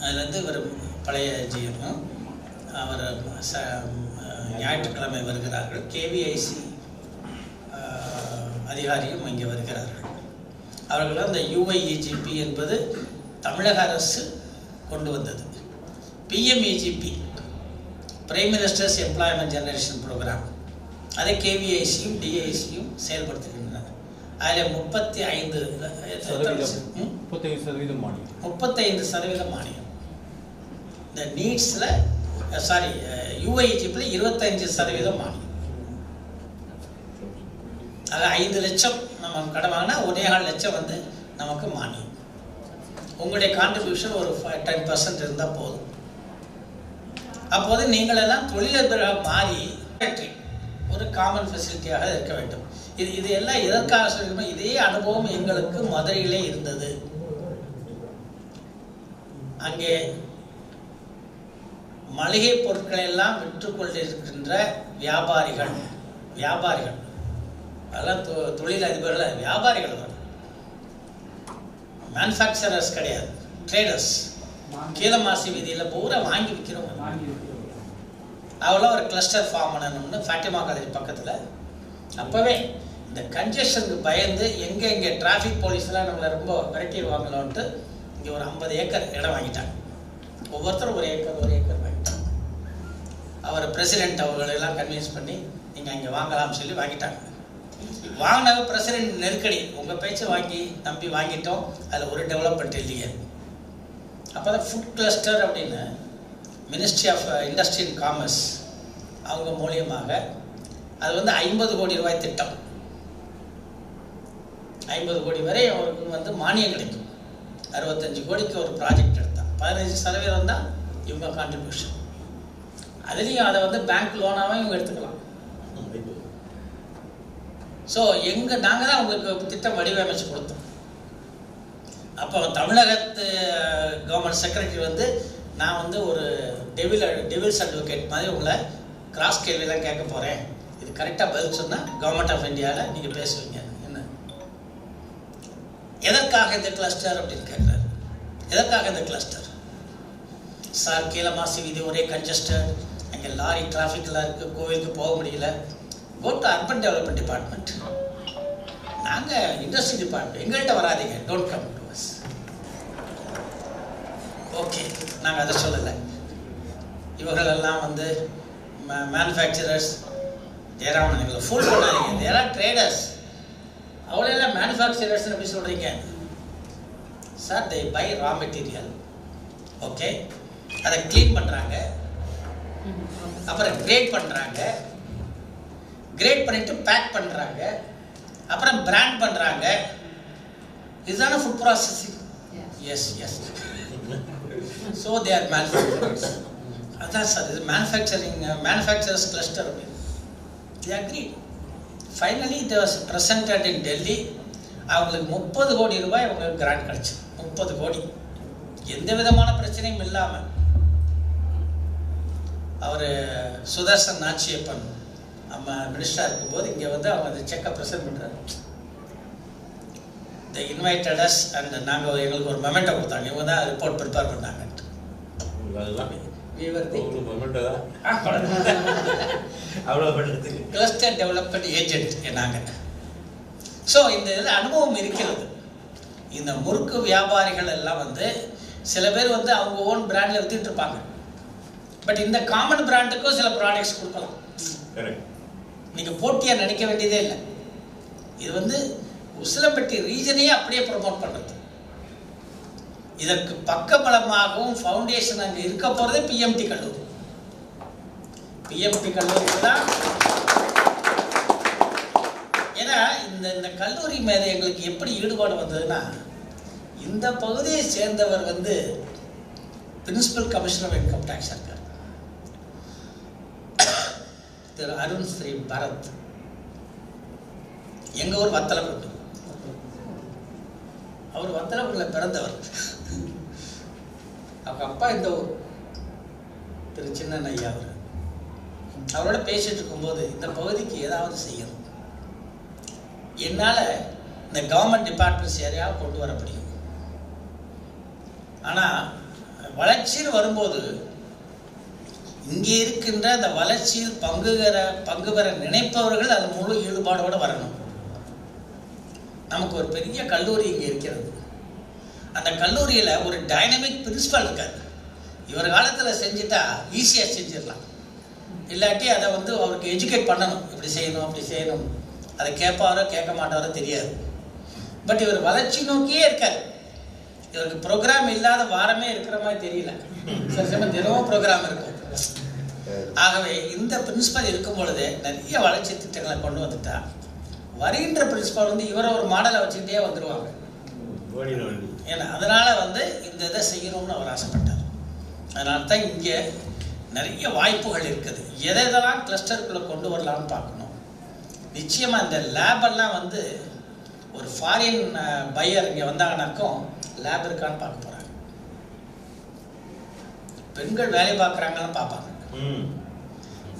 அதுலேருந்து ஒரு பழைய GM அவர் ஞாயிற்றுக்கிழமை வருகிறார்கள். கேவிஐசி அதிகாரியும் இங்கே வருகிறார்கள். அவர்கள் அந்த யுஐஇஜிபி என்பது தமிழக அரசு கொண்டு வந்தது. PMEGP prime minister's employment generation program, அதை கேவிஐசியும் டிஐசியும் செயல்படுத்துகின்றன. அதில் 35% மானியம். இந்த நீட்ஸில் யுஐஜிபியில் 25% மானியம். அது 5 லட்சம் நம்ம கடன் வாங்கினா 1.25 லட்சம் வந்து நமக்கு மானியம். உங்களுடைய கான்ட்ரிபியூஷன் ஒரு 10% இருந்தால் போதும். அப்போது நீங்களெல்லாம் தொழிலதிபராக மாறி ஒரு காமன் ஃபெசிலிட்டியாக இருக்க வேண்டும். இது எல்லாம் எதற்காக சொல்லுமோ, இதே அனுபவம் எங்களுக்கு மதுரையிலே இருந்தது. அங்கே மளிகை பொருட்களை எல்லாம் விற்றுக்கொண்டிருக்கின்ற வியாபாரிகள் அதெல்லாம் தொழிலதிபர்கள், வியாபாரிகள், மேனுஃபேக்சரர்ஸ் கிடையாது, ட்ரேடர்ஸ். கீழமாசி வீதியில் பூரா வாங்கி விற்கிறோம். அவெல்லாம் ஒரு கிளஸ்டர் ஃபார்ம் பண்ணணும்னு ஃபாட்டிமா காலேஜ் பக்கத்தில். அப்போவே இந்த கன்ஜெஷனுக்கு பயந்து எங்கே டிராஃபிக் போலீஸ்லாம் நம்மளை ரொம்ப விரட்டிடுவாங்களோன்ட்டு இங்கே ஒரு 50 ஏக்கர் இடம் வாங்கிட்டாங்க. ஒவ்வொருத்தரும் ஒரு ஏக்கர் வாங்கிட்டாங்க. அவர் பிரசிடென்ட் அவர்களெல்லாம் கன்வின்ஸ் பண்ணி நீங்கள் இங்கே வாங்கலாம்னு சொல்லி வாங்கிட்டாங்க. வாங்கினாங்க. பிரசிடென்ட் நெருக்கடி, உங்கள் பேச்சு வாங்கி நம்பி வாங்கிட்டோம், அதில் ஒரு டெவலப்மெண்ட் இல்லையே. அப்போ தான் ஃபுட் கிளஸ்டர் அப்படின்னு ministry of industry and commerce அவங்க மூலியமாக அது வந்து 50 கோடி ரூபாய் திட்டம். 50 கோடி வரை அவருக்கு வந்து மானியம் கிடைக்கும். 65 கோடிக்கு ஒரு ப்ராஜெக்ட் எடுத்தால் 15% தான் இவங்க கான்ட்ரிபியூஷன். அதுலேயும் அதை வந்து பேங்க் லோனாகவும் இவங்க எடுத்துக்கலாம். ஸோ நாங்கள் தான் உங்களுக்கு திட்டம் வடிவமைச்சு கொடுத்தோம். அப்போ தமிழகத்து கவர்மெண்ட் செக்ரட்டரி வந்து நான் வந்து ஒரு டெவில்ஸ் அட்வொகேட் மாதிரி உங்களை கிராஸ் கேள்வியெல்லாம் கேட்க போகிறேன், இது கரெக்டாக பதில் சொன்னால் கவர்மெண்ட் ஆஃப் இந்தியாவில் நீங்கள் பேசுவீங்க. என்ன எதற்காக இந்த கிளஸ்டர் அப்படின்னு கேட்குறாரு. எதற்காக இந்த கிளஸ்டர் சார்? கீழமாசி வீதி ஒரே கன்ஜஸ்டட், அங்கே லாரி டிராஃபிக்லாம் இருக்குது, கோவிலுக்கு போக முடியல. Go to urban development department, நாங்கள் இண்டஸ்ட்ரி டிபார்ட்மெண்ட், எங்கள்கிட்ட வராதிங்க, don't come to us. Okay, நாங்கள் அதை சொல்லலை. இவர்களெல்லாம் வந்து மேனுஃபேக்சரர்ஸ், ஜெயராமன் எங்களை ஃபுல் பண்ணாதீங்க, தேர் ட்ரேடர்ஸ். அவ்வளோலாம் மேனுஃபேக்சரர்ஸ் எப்படி சொல்கிறீங்க sir? They buy raw material, okay, அதை க்ளீன் பண்ணுறாங்க, அப்புறம் கிரேட் பண்ணுறாங்க, கிரேட் பண்ணிட்டு பேக் பண்ணுறாங்க, அப்புறம் பிராண்ட் பண்ணுறாங்க. இதுதானே food processing? Yes. So they are manufacturers. அதான் சார் இது மேனுஃபேக்சரர்ஸ் கிளஸ்டர் அப்படின்னு. They agree. Finally it was presented in Delhi. அவங்களுக்கு 30 கோடி ரூபாய் அவங்களுக்கு கிராண்ட் கிடச்சி. 30 கோடி எந்த விதமான பிரச்சனையும் இல்லாமல். அவர் சுதர்சன் நாச்சியப்பன் நம்ம மினிஸ்டராக இருக்கும்போது இங்கே வந்து அவங்க அந்த செக்கை ப்ரெசென்ட் பண்ணுறாரு. தி இன்வைட்டட் அஸ் அண்ட் நாங்கள் எங்களுக்கு ஒரு மொமெண்டோ கொடுத்தாங்க. இவங்க தான் ரிப்போர்ட் ப்ரிப்பேர் பண்ணாங்க. கிளஸ்டர் டெவலப்மெண்ட் ஏஜென்ட் நாங்கள். ஸோ இந்த இதில் அனுபவம் இருக்கிறது. இந்த முறுக்கு வியாபாரிகள் எல்லாம் வந்து சில பேர் வந்து அவங்க ஓன் பிராண்டில் வித்துட்டு இருப்பாங்க. பட் இந்த காமன் பிராண்டுக்கும் சில ப்ராடக்ட்ஸ் கொடுக்கலாம். நீங்கள் போட்டியாக நினைக்க வேண்டியதே இல்லை. இது வந்து உசிலம்பட்டி ரீஜனையே அப்படியே ப்ரொமோட் பண்ணுறது. இதற்கு பக்கபலமாகவும் ஃபவுண்டேஷன் அங்கே இருக்க போகிறதே பிஎம்டி கல்லூரி. பிஎம்டி கல்லூரி தான். ஏன்னா இந்த கல்லூரி மேலே எங்களுக்கு எப்படி ஈடுபாடு வந்ததுன்னா, இந்த பகுதியை சேர்ந்தவர் வந்து principal commissioner of income tax இருக்கார், திரு அருண் ஸ்ரீ பரத். எங்க ஊர் வத்தலக்குண்டு. அவர் வத்தலக்குண்டில் பிறந்தவர். அவங்க அப்பா இந்த ஊர் திரு சின்னன் ஐயா. அவரோட பேசிட்டு இருக்கும்போது இந்த பகுதிக்கு ஏதாவது செய்யணும், என்னால் இந்த கவர்மெண்ட் டிபார்ட்மெண்ட்ஸ் ஏரியாவை கொண்டு வர முடியும். ஆனால் வளர்ச்சின்னு வரும்போது இங்கே இருக்கின்ற அந்த வளர்ச்சியில் பங்கு பெற நினைப்பவர்கள் அது முழு ஈடுபாடோடு வரணும். நமக்கு ஒரு பெரிய கல்லூரி இங்கே இருக்கிறது. அந்த கல்லூரியில் ஒரு டைனமிக் பிரின்சிபால் இருக்காரு. இவர் காலத்தில் செஞ்சுட்டா ஈஸியாக செஞ்சிடலாம். இல்லாட்டி அதை வந்து அவருக்கு எஜுகேட் பண்ணணும், இப்படி செய்யணும் அப்படி செய்யணும். அதை கேட்பாரோ கேட்க மாட்டாரோ தெரியாது. பட் இவர் வளர்ச்சி நோக்கியே இருக்கார். இவருக்கு ப்ரோக்ராம் இல்லாத வாரமே இருக்கிற மாதிரி தெரியல. சில சமயம் தினமும் ப்ரோக்ராம் இருக்கும். ஆகவே இந்த பிரின்சிபல் இருக்கும் பொழுது நிறைய வளர்ச்சி திட்டங்களை கொண்டு வந்துட்டா வருகின்ற பிரின்சிபால் வந்து இவரை ஒரு மாடலை வச்சுக்கிட்டே வந்துடுவாங்க. ஏன்னா அதனால வந்து இந்த இதை செய்யணும்னு அவர் ஆசைப்பட்டார். அதனால தான் இங்கே நிறைய வாய்ப்புகள் இருக்குது. எதெல்லாம் கிளஸ்டருக்குள்ளே கொண்டு வரலாம்னு பார்க்கணும். நிச்சயமாக இந்த லேபெல்லாம் வந்து ஒரு ஃபாரின் பையர் இங்கே வந்தாங்கன்னாக்கும் லேப் இருக்கான்னு பார்க்க போகிறாங்க. பெண்கள் வேலை பார்க்குறாங்கன்னு பார்ப்பாங்க.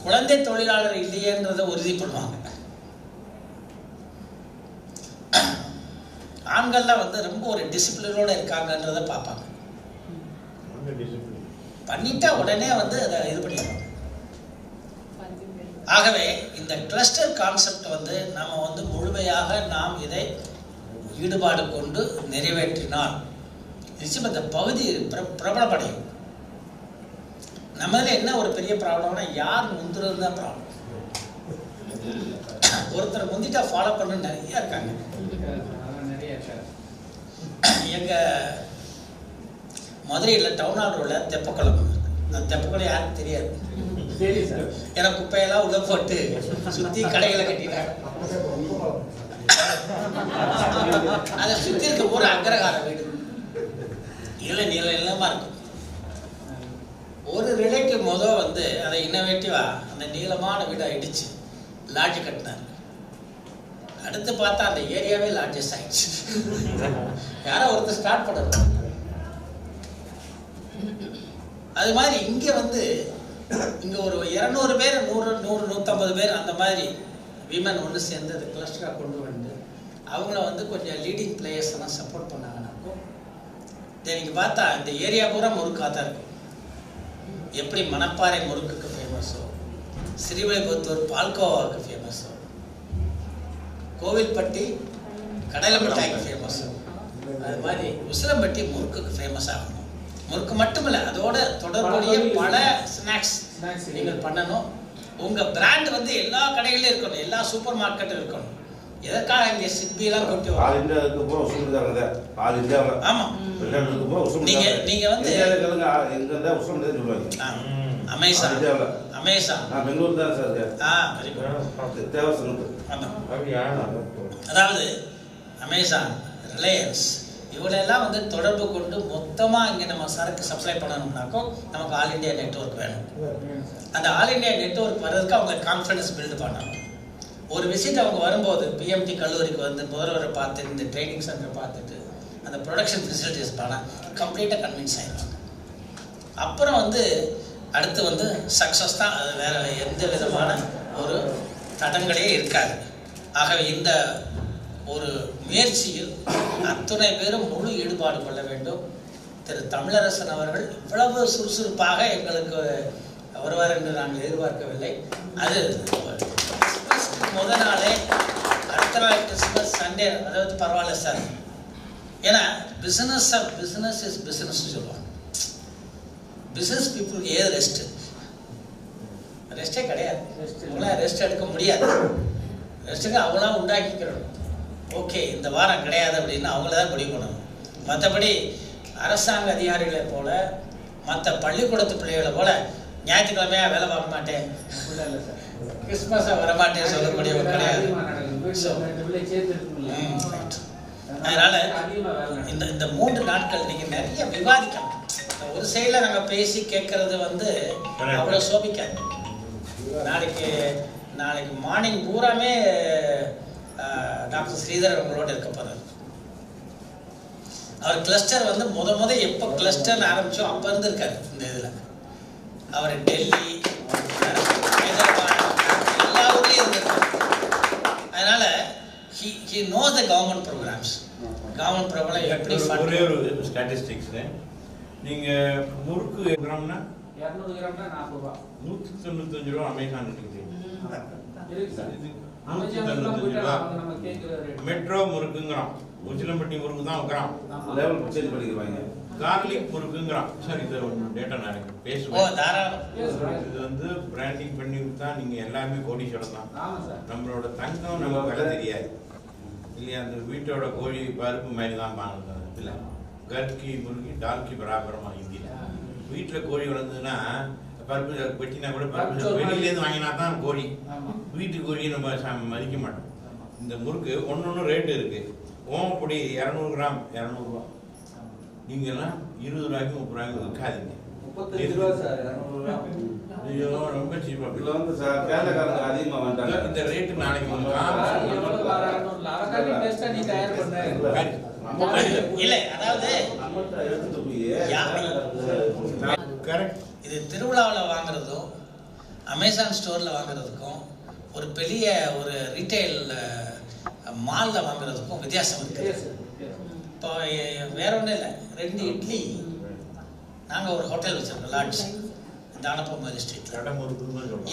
குழந்தை தொழிலாளர் இல்லையன்றதை உறுதி பண்ணுவாங்க. ஆண்கள்லாம் வந்து ரொம்ப ஒரு டிசிப்ளினோட இருக்காங்கன்றதை பார்ப்பாங்க. பண்ணிட்டா உடனே வந்து அதை இது பண்ணிடுவாங்க. ஆகவே இந்த கிளஸ்டர் கான்செப்ட் வந்து நம்ம வந்து முழுமையாக நாம் இதை ஈடுபாடு கொண்டு நிறைவேற்றினால் நிச்சயம் இந்த பகுதி பிரபலப்படையும். நம்மள என்ன ஒரு பெரிய ப்ராப்ளம்னா யார் முந்துறது தான் ப்ராப்ளம். ஒருத்தர் முந்திட்டா ஃபாலோ பண்ண நிறைய இருக்காங்க. எங்க மதுரையில் டவுன் ஹால் ரோட்ல தெப்பக்குளம். அந்த தெப்பக்குளம் யாருக்கும் தெரியாது. ஏன்னா குப்பையெல்லாம் உள்ள போட்டு சுத்தி கடைகளை கட்டிட்டாங்க. அதை சுத்தி இருக்க ஒரு அக்ரஹார வீடு நீளமா இருக்கும். ஒரு ரிலேட்டிவ் வந்து அதை இன்னோவேட்டிவா அந்த நீளமான வீடை இடிச்சு லாட்ஜ் கட்டினார். அடுத்து பார்த்தா அந்த ஏரியாவே லாட்ஜஸ் ஆயிடுச்சு. யாரோ ஒருத்தர் ஸ்டார்ட் பண்ணணும். அது மாதிரி இங்க வந்து இங்க ஒரு 200 பேர் 100-150 பேர் அந்த மாதிரி விமன் ஒன்று சேர்ந்து அது கிளஸ்டராக கொண்டு வந்து அவங்கள வந்து கொஞ்சம் லீடிங் பிளேயர்ஸ் எல்லாம் சப்போர்ட் பண்ணாங்கன்னாக்கும் இன்னைக்கு பார்த்தா இந்த ஏரியா பூரா முறுக்காக தான் இருக்கும். எப்படி மணப்பாறை முறுக்குக்கு ஃபேமஸோ, ஸ்ரீவில்லிபுத்தூர் பால்கோவாவுக்கு ஃபேமஸோ, கோவில்பட்டி கடலை மிட்டாய்க்கு ஃபேமஸோ, அது மாதிரி உசிலம்பட்டி முறுக்குக்கு ஃபேமஸ் ஆகணும். முறுக்கு மட்டுமில்ல, அதோட தொடர்புடைய பல ஸ்நாக்ஸ் நீங்கள் பண்ணணும். உங்கள் பிராண்ட் வந்து எல்லா கடைகளிலும் இருக்கணும், எல்லா சூப்பர் மார்க்கெட்டும் இருக்கணும். எதற்காக இங்கே சிப்பியெல்லாம் கொட்டி ஆமாம். நீங்கள் வந்து அமேசான் அதாவது அமேசான், ரிலையன்ஸ் இவளெல்லாம் வந்து தொடர்பு கொண்டு மொத்தமாக இங்கே நம்ம சரக்கு சப்ளை பண்ணணும்னாக்கோ நமக்கு ஆல் இண்டியா நெட்வொர்க் வேணும். அந்த ஆல் இண்டியா நெட்வொர்க் வர்றதுக்கு அவங்க கான்ஃபிடன்ஸ் பில்டு பண்ணணும். ஒரு விசிட் அவங்க வரும்போது பிஎம்டி கல்லூரிக்கு வந்து முதல்வரை பார்த்து இந்த ட்ரைனிங் சென்டரை பார்த்துட்டு அந்த ப்ரொடக்ஷன் ஃபெசிலிட்டிஸ் பண்ணால் கம்ப்ளீட்டாக கன்வின்ஸ் ஆகிடுவாங்க. அப்புறம் வந்து அடுத்து வந்து சக்ஸஸ் தான். அது வேறு எந்த விதமான ஒரு தடங்களே இருக்காது. ஆகவே இந்த ஒரு முயற்சியில் அத்துணை பேரும் முழு ஈடுபாடு கொள்ள வேண்டும். திரு தமிழரசன் அவர்கள் இவ்வளவு சுறுசுறுப்பாக எங்களுக்கு வருவார் என்று நாங்கள் எதிர்பார்க்கவில்லை. அது முதல் நாளே அடுத்த நாள் கிறிஸ்மஸ் சண்டே, அதாவது பரவாயில்ல சார். ஏன்னா பிஸ்னஸ் இஸ் பிஸ்னஸ் சொல்லுவாங்க. பிஸ்னஸ் பீப்புளுக்கு ஏது ரெஸ்டே கிடையாது. அவங்களாம் ரெஸ்ட் எடுக்க முடியாது. ரெஸ்ட்டுக்கு அவங்களாம் உண்டாக்கிக்கிறோம். ஓகே இந்த வாரம் கிடையாது அப்படின்னு அவங்கள தான் முடிவு பண்ணணும். மற்றபடி அரசாங்க அதிகாரிகளை போல மற்ற பள்ளிக்கூடத்து பிள்ளைகளை போல ஞாயிற்றுக்கிழமையாக வேலை பார்க்க மாட்டேன், கிறிஸ்மஸாக வரமாட்டேன்னு சொல்லக்கூடியவர் கிடையாது. அதனால இந்த 3 நாட்கள் நீங்கள் நிறைய விவாதிக்கணும். ஒரு சைடில் நாங்கள் பேசி கேட்கறது வந்து அவ்வளோ சோபிக்காது. நாளைக்கு மார்னிங் பூராமே டாக்டர் ஸ்ரீதர் அவங்களோட இருக்க போறார். அவர் கிளஸ்டர் வந்து முத எப்போ கிளஸ்டர் ஆரம்பிச்சோ அப்போ இருந்து இருக்காரு இந்த இதில். அவர் டெல்லி, ஹைதராபாத் எல்லா ஊர்லேயும் இருந்திருக்காரு. அதனால he knows the government programs. Government program எப்படி ஒரே ஒரு ஸ்டாட்டிஸ்டிக்ஸ். நீங்கள் முறுக்கு ப்ரோக்ராம்னா 200 கிராம்னா 40 ரூபா. 195 ரூபா அமேசான் இருக்குது. இருக்கு சார். மெட்ரோ முறுக்குங்கிறான், உச்சிலம்பட்டி முறுக்கு தான் வைக்கிறான், லெவல் சேஞ்ச் பண்ணிக்கிறாங்க. கார்லிக் முறுக்குங்கிறான். சார் இது டேட்டா நான் ஓ பேசுவேன். தாராளம். இது வந்து பிராண்டிங் பண்ணி விட்டா நீங்க எல்லாமே கோடீஸ்வரம் தான். ஆமா சார். நம்மளோட தங்கம் நமக்கு விலை தெரியாது இல்லையா? அந்த வீட்டோட கோழி பருப்பு மாதிரி தான் பாருங்க. இல்லை கர்கி முருகி டால்கி பராபரமா இந்தியில வீட்டில் கோழி வளர்ந்ததுன்னா பருப்பு வெட்டினா கூட பருப்பு வெளியிலேருந்து வாங்கினா தான் கோழி. வீட்டு கோழியை நம்ம மதிக்க மாட்டோம். இந்த முறுக்கு ஒன்று ரேட்டு இருக்கு. ஓமப்பொடி 200 கிராம் 200 ரூபா. நீங்கெல்லாம் 20 ரூபாய்க்கு 30 ரூபாய்க்கு விற்காதீங்க. 35 ரூபா சார் 200 ரூபா. ஐயோ ரொம்ப சீப்பா. இதுல வந்து சார் கேரளக்காரங்க அதிகமா வந்தாங்க. இந்த ரேட்டு நாளைக்கு இல்ல அதாவது இது திருவிழாவில் வாங்குறதும் அமேசான் ஸ்டோர்ல வாங்குறதுக்கும் ஒரு பெரிய ஒரு ரீட்டைல் மால்ல வாங்குறதுக்கும் வித்தியாசம் இருக்கு. இப்போ வேற ஒன்றும் இல்லை, 2 இட்லி நாங்கள் ஒரு ஹோட்டல் வச்சிருக்கோம், லாட்ஜ் தானப்பம்பதி ஸ்ட்ரீட்ல.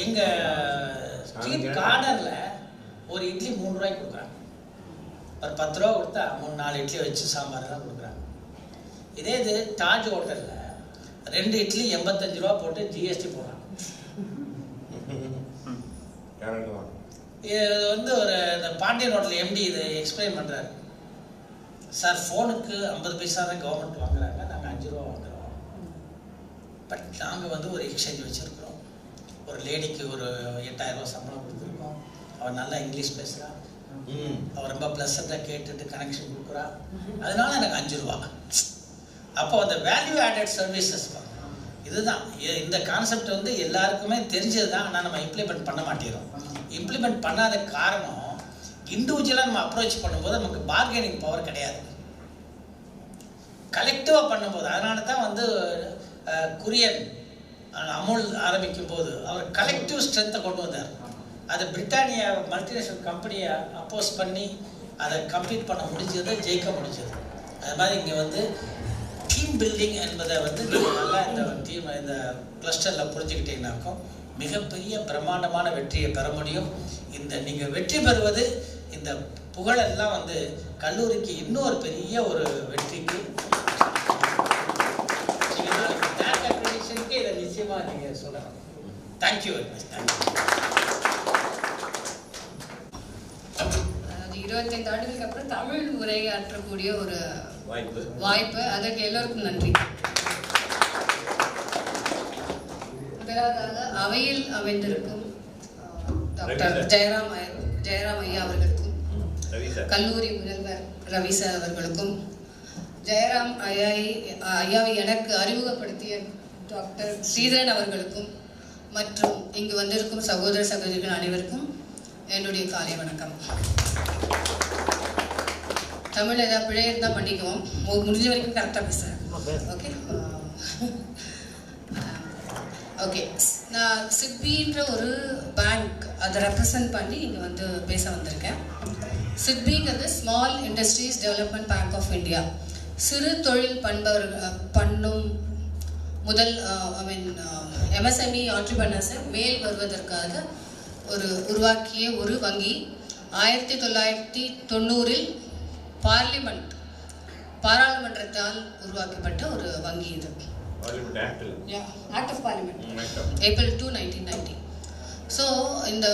எங்க ஸ்ட்ரீட் கார்னர்ல ஒரு இட்லி 3 ரூபாய்க்கு கொடுக்குறாங்க. ஒரு 10 ரூபா கொடுத்தா 3-4 இட்லி வச்சு சாம்பார் எல்லாம் கொடுக்குறாங்க. இதே இது தாஜ் ஹோட்டல்ல 2 இட்லி 85 ரூபா போட்டு ஜிஎஸ்டி போடுறாங்க. இது வந்து ஒரு இந்த பாண்டியன் ஹோட்டல் எம்டி இது எக்ஸ்பிளைன் பண்றாரு. சார் ஃபோனுக்கு 50 பைசா தான் கவர்மெண்ட் வாங்குறாங்க, நாங்கள் 5 ரூபா வாங்குறோம். பட் நாங்கள் வந்து ஒரு எக்ஸ்சேஞ்ச் வச்சுருக்கிறோம். ஒரு லேடிக்கு ஒரு 8000 ரூபா சம்பளம் கொடுத்துருக்கோம். அவள் நல்லா இங்கிலீஷ் பேசுகிறா, அவள் ரொம்ப ப்ளசண்ட்டாக கேட்டுட்டு கனெக்ஷன் கொடுக்குறா, அதனால எனக்கு 5 ரூபா. அப்போ அந்த வேல்யூ ஆடட் சர்வீசஸ் இதுதான். இந்த கான்செப்ட் வந்து எல்லாருக்குமே தெரிஞ்சது தான், ஆனால் நம்ம இம்ப்ளிமெண்ட் பண்ண மாட்டேங்கிறோம். இம்ப்ளிமெண்ட் பண்ணாத காரணம் இண்டிவிஜுவலாக நம்ம அப்ரோச் பண்ணும்போது நமக்கு பார்கெனிங் பவர் கிடையாது. கலெக்டிவாக பண்ணும்போது, அதனால தான் வந்து குரியன் அமுல் ஆரம்பிக்கும் போது அவர் கலெக்டிவ் ஸ்ட்ரென்த்தை கொண்டு வந்தார். அது பிரிட்டானியா மல்டிநேஷனல் கம்பெனியை அப்போஸ் பண்ணி அதை கம்ப்ளீட் பண்ண முடிஞ்சது, ஜெயிக்க முடிஞ்சது. அது மாதிரி இங்கே வந்து டீம் பில்டிங் என்பதை வந்து நீங்கள் நல்லா இந்த டீம் இந்த கிளஸ்டரில் புரிஞ்சுக்கிட்டீங்கன்னாக்கும் மிகப்பெரிய பிரம்மாண்டமான வெற்றியை பெற முடியும். இந்த நீங்கள் வெற்றி பெறுவது, இந்த புகழெல்லாம் வந்து கல்லூரிக்கு இன்னொரு பெரிய ஒரு வெற்றிக்கு இதை நிச்சயமாக நீங்கள் சொல்லலாம். Thank you very much. தேங்க்யூ. 25 ஆண்டுகளுக்கு அப்புறம் தமிழ் உரையாற்றக்கூடிய ஒரு வாய்ப்பு, அதற்கு எல்லோருக்கும் நன்றி. முதலாவதாக அவையில் அமைந்திருக்கும் டாக்டர் ஜெயராம் ஐயா அவர்களுக்கும், கல்லூரி முதல்வர் ரவி சார் அவர்களுக்கும், ஜெயராம் ஐயாவை எனக்கு அறிமுகப்படுத்திய டாக்டர் ஸ்ரீதரன் அவர்களுக்கும், மற்றும் இங்கு வந்திருக்கும் சகோதர சகோதரிகள் அனைவருக்கும் என்னுடைய காலை வணக்கம். தமிழ் ஏதாவது பிழை இருந்தால் பண்ணிக்குவோம், முடிஞ்ச வரைக்கும் கரெக்டாக பேசுகிறேன். Okay okay. நான் சிட்பின்ற ஒரு பேங்க் அதை ரெப்ரசன்ட் பண்ணி இங்கே வந்து பேச வந்திருக்கேன். சிட்பிங்கிறது small industries development bank of India. சிறு தொழில் பண்ணும் முதல் எம்எஸ்எம்இ ஆண்டர்பிரனர்ஸை மேல் வருவதற்காக உருவாக்கிய ஒரு வங்கி. 1990 பாராளுமன்றத்தால் உருவாக்கப்பட்ட ஒரு வங்கி இது. Act of parliament April 2, 1990. So இந்த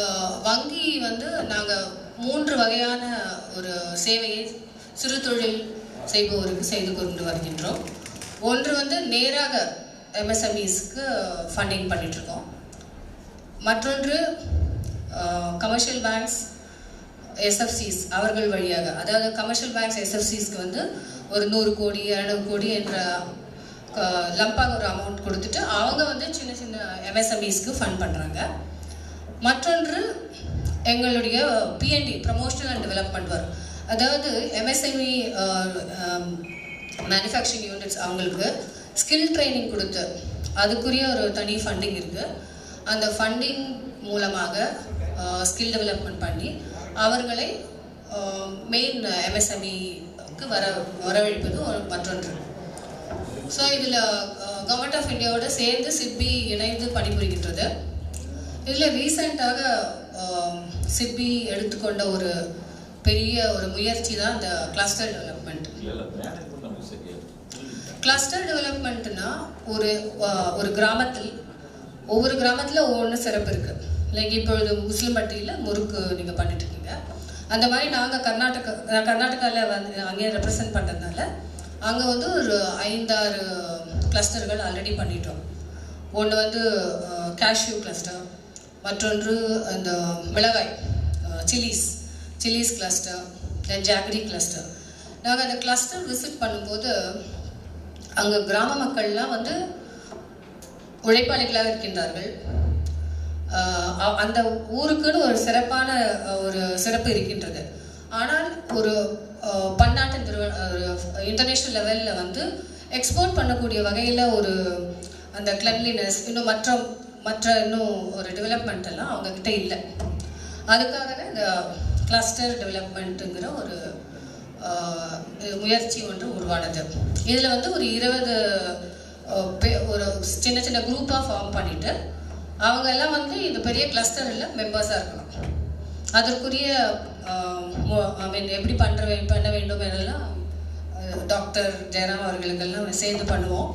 வங்கி வந்து நாங்கள் 3 வகையான ஒரு சேவையை சிறு தொழில் செய்பவருக்கு செய்து கொண்டு வருகின்றோம். ஒன்று வந்து நேராக எம்எஸ்எம்இஸ்க்கு ஃபண்டிங் பண்ணிகிட்ருக்கோம். மற்றொன்று கமர்ஷியல் பேங்க்ஸ் எஸ்எஃப்சிஸ் அவர்கள் வழியாக, அதாவது கமர்ஷியல் பேங்க்ஸ் எஸ்எஃப்சிஸ்க்கு வந்து ஒரு 100 கோடி 200 கோடி என்ற லம்பாக ஒரு அமௌண்ட் கொடுத்துட்டு அவங்க வந்து சின்ன சின்ன எம்எஸ்எம்இஸ்க்கு ஃபண்ட் பண்ணுறாங்க. மற்றொன்று எங்களுடைய BNT promotional and development work, அதாவது எம்எஸ்எம்இ மேனுஃபேக்சரிங் யூனிட்ஸ் அவங்களுக்கு ஸ்கில் ட்ரைனிங் கொடுத்து அதுக்குரிய ஒரு தனி ஃபண்டிங் இருக்குது. அந்த ஃபண்டிங் மூலமாக ஸ்கில் டெவலப்மெண்ட் பண்ணி அவர்களை மெயின் எம்எஸ்எம்இக்கு வரவழைப்பது மற்றொன்று. ஸோ இதில் கவர்மெண்ட் ஆஃப் இந்தியாவோட சேர்ந்து சிட்பி இணைந்து பணிபுரிகின்றது. இதில் ரீசெண்டாக சிட்பி எடுத்துக்கொண்ட ஒரு பெரிய ஒரு முயற்சி தான் இந்த கிளஸ்டர் டெவலப்மெண்ட். கிளஸ்டர் டெவலப்மெண்ட்னா ஒரு கிராமத்தில் ஒவ்வொரு கிராமத்தில் ஒவ்வொன்று சிறப்பு இருக்குது. லைக் இப்பொழுது உசிலம்பட்டியில் முறுக்கு நீங்கள் பண்ணிட்டு இருக்கீங்க. அந்த மாதிரி நாங்கள் கர்நாடகாவில் வந்து அங்கே ரெப்ரசன்ட் பண்ணுறதுனால அங்கே வந்து ஒரு 5-6 கிளஸ்டர்கள் ஆல்ரெடி பண்ணிட்டோம். ஒன்று வந்து கேஷ்யூ கிளஸ்டர், மற்றொன்று அந்த மிளகாய் சில்லிஸ் கிளஸ்டர், தென் ஜாகரி கிளஸ்டர். நாங்கள் அந்த கிளஸ்டர் விசிட் பண்ணும்போது அங்கே கிராம மக்கள்லாம் வந்து உழைப்பாளிகளாக இருக்கின்றார்கள். அந்த ஊருக்குன்னு ஒரு சிறப்பான ஒரு சிறப்பு இருக்கின்றது. ஆனால் ஒரு பன்னாட்டு இன்டர்நேஷ்னல் லெவலில் வந்து எக்ஸ்போர்ட் பண்ணக்கூடிய வகையில் ஒரு அந்த கிளன்லினஸ் இன்னும் மற்ற இன்னும் ஒரு டெவலப்மெண்ட் எல்லாம் அவங்கக்கிட்ட இல்லை. அதுக்காக தான் இந்த கிளஸ்டர் டெவலப்மெண்ட்டுங்கிற ஒரு முயற்சி ஒன்று உருவானது. இதில் வந்து ஒரு 20 ஒரு சின்ன குரூப்பாக ஃபார்ம் பண்ணிவிட்டு அவங்க எல்லாம் வந்து இந்த பெரிய கிளஸ்டரில் மெம்பர்ஸாக இருக்கலாம். அதற்குரிய எப்படி பண்ண வேண்டும் என்றெல்லாம் டாக்டர் ஜெயராம் அவர்களுக்கெல்லாம் சேர்ந்து பண்ணுவோம்.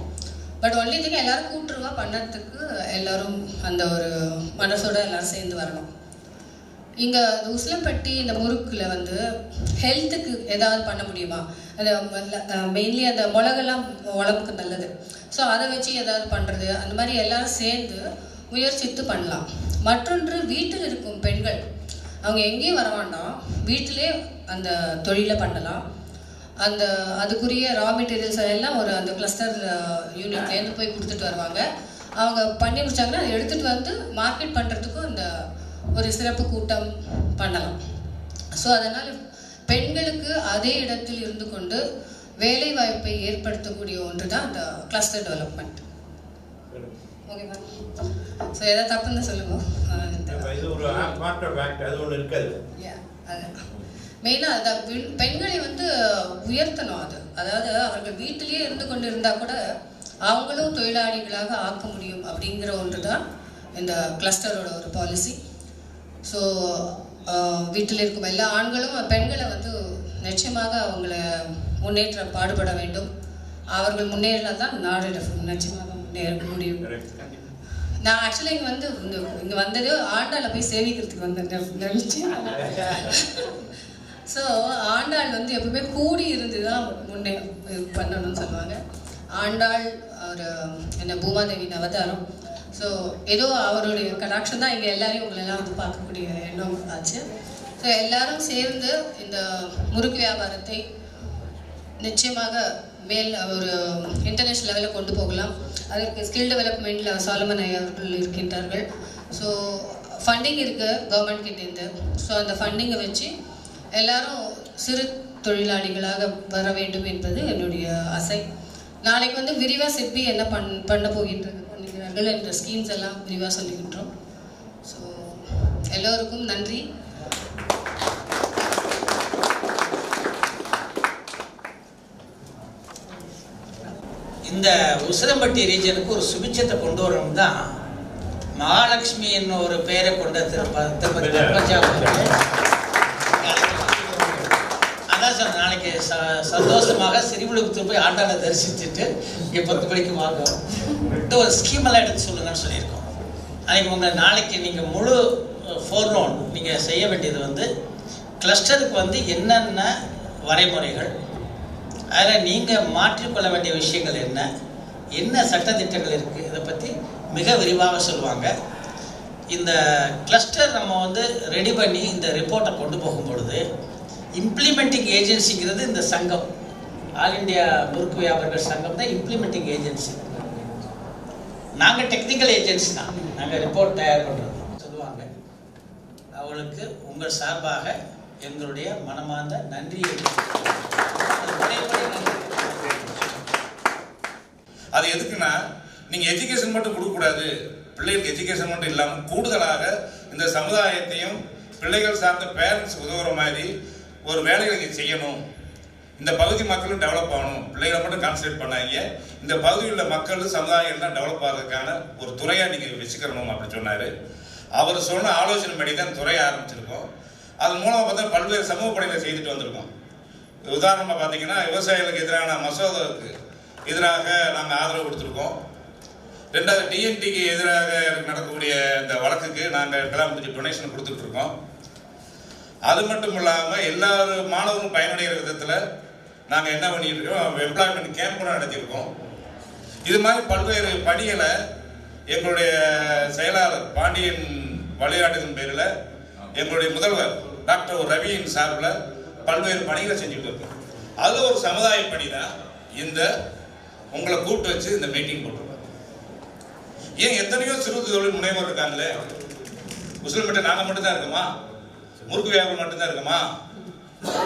பட் ஒன்லி திங் எல்லோரும் கூட்டுருவா பண்ணுறதுக்கு எல்லோரும் அந்த ஒரு மனசோட எல்லோரும் சேர்ந்து வரணும். இங்கே உசிலம்பட்டி இந்த முறுக்கில் வந்து ஹெல்த்துக்கு ஏதாவது பண்ண முடியுமா? அது மெயின்லி அந்த மிளகெல்லாம் உடம்புக்கு நல்லது. ஸோ அதை வச்சு ஏதாவது பண்ணுறது, அந்த மாதிரி எல்லோரும் சேர்ந்து முயற்சித்து பண்ணலாம். மற்றொன்று வீட்டில் இருக்கும் பெண்கள் அவங்க எங்கேயும் வர வேண்டாம், வீட்டிலே அந்த தொழிலை பண்ணலாம். அதுக்குரிய ரா மெட்டீரியல்ஸ் எல்லாம் அந்த கிளஸ்டர் யூனிட்லேருந்து போய் கொடுத்துட்டு வருவாங்க. அவங்க பண்ணி முடிச்சாங்கன்னா அதை எடுத்துகிட்டு வந்து மார்க்கெட் பண்ணுறதுக்கும் இந்த ஒரு சிறப்பு கூட்டம் பண்ணலாம். ஸோ அதனால் பெண்களுக்கு அதே இடத்தில் இருந்து கொண்டு வேலை வாய்ப்பை ஏற்படுத்தக்கூடிய ஒன்று தான் அந்த கிளஸ்டர் டெவலப்மெண்ட். ஓகேவா? ஸோ எதாவது தப்புன்னு சொல்லுங்க. மெயினாக அதை பெண்களை வந்து உயர்த்தணும். அதாவது அவர்கள் வீட்டிலேயே இருந்து கொண்டு இருந்தால் கூட அவங்களும் தொழிலாளிகளாக ஆக்க முடியும் அப்படிங்கிற ஒன்று தான் இந்த கிளஸ்டரோட ஒரு பாலிசி. ஸோ வீட்டில் இருக்கும் எல்லா ஆண்களும் பெண்களை வந்து நிச்சயமாக அவங்கள முன்னேற்ற பாடுபட வேண்டும். அவர்கள் முன்னேறினால் தான் நாடு நிச்சயமாக முன்னேற முடியும். நான் ஆக்சுவலி இங்கே வந்ததே ஆண்டாளை போய் சேவிக்கிறதுக்கு வந்தேன். ஸோ ஆண்டாள் வந்து எப்பவுமே கூடி இருந்து தான் முன்னே பண்ணணும்னு சொல்லுவாங்க. ஆண்டாள் ஒரு என்ன பூமாதேவியின் அவதாரம். ஸோ ஏதோ அவருடைய கடாட்சம் தான் இங்கே எல்லாரையும் உங்களெல்லாம் வந்து பார்க்கக்கூடிய எண்ணம் ஆச்சு. ஸோ எல்லாரும் சேர்ந்து இந்த முறுக்கு வியாபாரத்தை நிச்சயமாக ஒரு இன்டர்நேஷ்னல் லெவலில் கொண்டு போகலாம். அதற்கு ஸ்கில் டெவலப்மெண்ட்டில் சாலமன் ஐயா அவர்கள் இருக்கின்றார்கள். ஸோ ஃபண்டிங் இருக்குது கவர்மெண்ட் கிட்டேருந்து. ஸோ அந்த ஃபண்டிங்கை வச்சு எல்லாரும் சிறு தொழிலாளிகளாக வர வேண்டும் என்பது என்னுடைய ஆசை. நாளைக்கு வந்து விரிவாக சிட்பி என்ன பண்ண போகின்றார்கள் என்ற ஸ்கீம்ஸ் எல்லாம் விரிவாக சொல்லிக்கின்றோம். ஸோ எல்லோருக்கும் நன்றி. இந்த உசிலம்பட்டி ரீஜனுக்கு ஒரு சுபிட்சத்தை கொண்டு வரணும் தான் மகாலட்சுமி என்னும் ஒரு பெயரை கொண்ட திருப்பதி அதான் சார் நாளைக்கு சந்தோஷமாக சிறுவிழுப்புத்தூர் போய் ஆண்டாளை தரிசிச்சுட்டு இங்கே 10 மணிக்கு வாங்க ஒரு ஸ்கீமெல்லாம் எடுத்து சொல்லுங்கன்னு சொல்லியிருக்கோம். அதுக்கு நாளைக்கு நீங்கள் முழு ஃபோர்லோன் நீங்கள் செய்ய வேண்டியது வந்து கிளஸ்டருக்கு வந்து என்னென்ன வரைமுறைகள், அதில் நீங்கள் மாற்றிக்கொள்ள வேண்டிய விஷயங்கள் என்ன சட்டத்திட்டங்கள் இருக்குது, இதை பற்றி மிக விரிவாக சொல்லுவாங்க. இந்த கிளஸ்டர் நம்ம வந்து ரெடி பண்ணி இந்த ரிப்போர்ட்டை கொண்டு போகும்பொழுது இம்ப்ளிமெண்டிங் ஏஜென்சிங்கிறது இந்த சங்கம், ஆல் இண்டியா முறுக்கு வியாபாரிகள் சங்கம் தான் இம்ப்ளிமெண்டிங் ஏஜென்சி. நாங்கள் டெக்னிக்கல் ஏஜென்சி தான், நாங்கள் ரிப்போர்ட் தயார் பண்ணுறது சொல்லுவாங்க. அவங்களுக்கு உங்கள் சார்பாக எங்களுடைய மனமார்ந்த நன்றியை. அது எதுக்குன்னா நீங்கள் எஜுகேஷன் மட்டும் கொடுக்கக்கூடாது, பிள்ளைகளுக்கு எஜுகேஷன் மட்டும் இல்லாமல் கூடுதலாக இந்த சமுதாயத்தையும் பிள்ளைகள் சார்ந்த பேரண்ட்ஸ் உதவுற மாதிரி ஒரு வேலைகளை செய்யணும். இந்த பகுதி மக்களும் டெவலப் ஆகணும், பிள்ளைகளை மட்டும் கான்சன்ட்ரேட் பண்ணாங்க, இந்த பகுதியில் உள்ள மக்கள் சமுதாயம் எல்லாம் டெவலப் ஆகிறதுக்கான ஒரு துறையாக நீங்கள் வச்சுக்கிறணும் அப்படின்னு சொன்னார். அவர் சொன்ன ஆலோசனை படி தான் துறையை ஆரம்பிச்சிருக்கோம். அது மூலமாக பார்த்தா பல்வேறு சமூக பணிகளை செய்துட்டு வந்திருக்கோம். உதாரணமாக பார்த்தீங்கன்னா விவசாயிகளுக்கு எதிரான மசோதாவுக்கு எதிராக நாங்கள் ஆதரவு கொடுத்துருக்கோம். ரெண்டாவது டிஎன்டிக்கு எதிராக நடக்கக்கூடிய இந்த வழக்குக்கு நாங்கள் கிராமத்துக்கு டொனேஷன் கொடுத்துட்டு இருக்கோம். அது மட்டும் இல்லாமல் எல்லா மாணவரும் பயனடைகிற விதத்தில் நாங்கள் என்ன பண்ணிட்டு இருக்கோம், எம்ப்ளாய்மெண்ட் கேம்ப் நடத்தியிருக்கோம். இது மாதிரி பல்வேறு பணிகளை எங்களுடைய செயலாளர் பாண்டியன் வழிகாட்டுதலின் பேரில் எங்களுடைய முதல்வர் டாக்டர் ரவியின் சார்பில் பல்வேறு பணிகளை செஞ்சுட்டு இருக்கோம். அது ஒரு சமுதாய பணி தான். இந்த உங்களை கூப்பிட்டு வச்சு இந்த மீட்டிங் போட்டுருக்கோம். ஏன் எத்தனையோ சிறு தொழில் முனைவோர் இருக்காங்களே, முஸ்லிம் நாங்கள் மட்டும்தான் இருக்கோமா, முறுக்கு வியாபாரம் மட்டும்தான் இருக்குமா,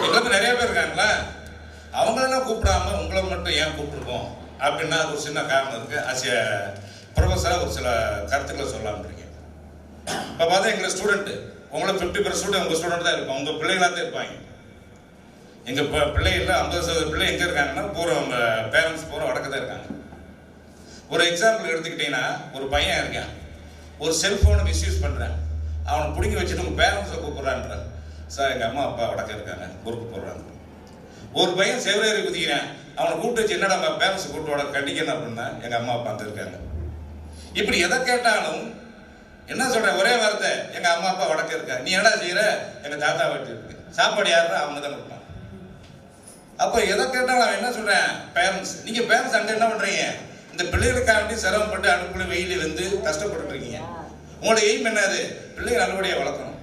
எங்களுக்கு நிறைய பேர் இருக்காங்களா, அவங்களெல்லாம் கூப்பிடாம உங்களை மட்டும் ஏன் கூப்பிட்டுருக்கோம் அப்படின்னா ஒரு சின்ன காரணம் இருக்கு. ஆசிய ப்ரொஃபஸராக ஒரு சில கருத்துக்களை சொல்லலாம்னு இருக்கேன். இப்போ பார்த்தா எங்கள் ஸ்டூடெண்ட்டு உங்களை 50% உங்கள் ஸ்டூடெண்ட் தான் இருப்பாங்க, உங்கள் பிள்ளைகளாக தான் இருப்பாங்க. எங்கள் பிள்ளைகளில் 50% பிள்ளை எங்கே இருக்காங்கன்னா பூரா அவங்க பேரண்ட்ஸ் பூரா வடக்கு தான் இருக்காங்க. ஒரு எக்ஸாம்பிள் எடுத்துக்கிட்டீங்கன்னா ஒரு பையன் இருக்கான், ஒரு செல்ஃபோனை மிஸ்யூஸ் பண்ணுறேன், அவனை பிடிங்கி வச்சுட்டு உங்கள் பேரண்ட்ஸை கூப்பிட்றான்றான். சார் எங்கள் அம்மா அப்பா வடக்க இருக்காங்க, பொறுப்பு போடுறாங்க. ஒரு பையன் செவரேறி குதிக்கிறேன், அவனை கூப்பிட்டு வச்சு என்னடா அவங்க பேரண்ட்ஸை கூப்பிட்டு வட கண்டிக்கணும் அப்படின்னா எங்கள் அம்மா அப்பா அந்த இருக்காங்க. இப்படி எதை கேட்டாலும் என்ன சொல்கிறேன், ஒரே வார்த்தை, எங்கள் அம்மா அப்பா வடக்க இருக்கா, நீ என்னடா செய்கிற, எங்கள் தாத்தா வீட்டு இருக்கு, சாப்பாடு யாருன்னா அவங்க தான் கொடுப்பாங்க. அப்போ எதை கேட்டாலும் அவன் என்ன சொல்கிறேன், பேரண்ட்ஸ். நீங்கள் பேரண்ட்ஸ் அங்கே என்ன பண்ணுறீங்க, இந்த பிள்ளைகளுக்காண்டி சிரமப்பட்டு அனுப்புல வெயில வந்து கஷ்டப்பட்டு இருக்கீங்க. உங்களோட எய்ம் என்னது, பிள்ளைங்க நல்லபடியாக வளர்க்கணும்.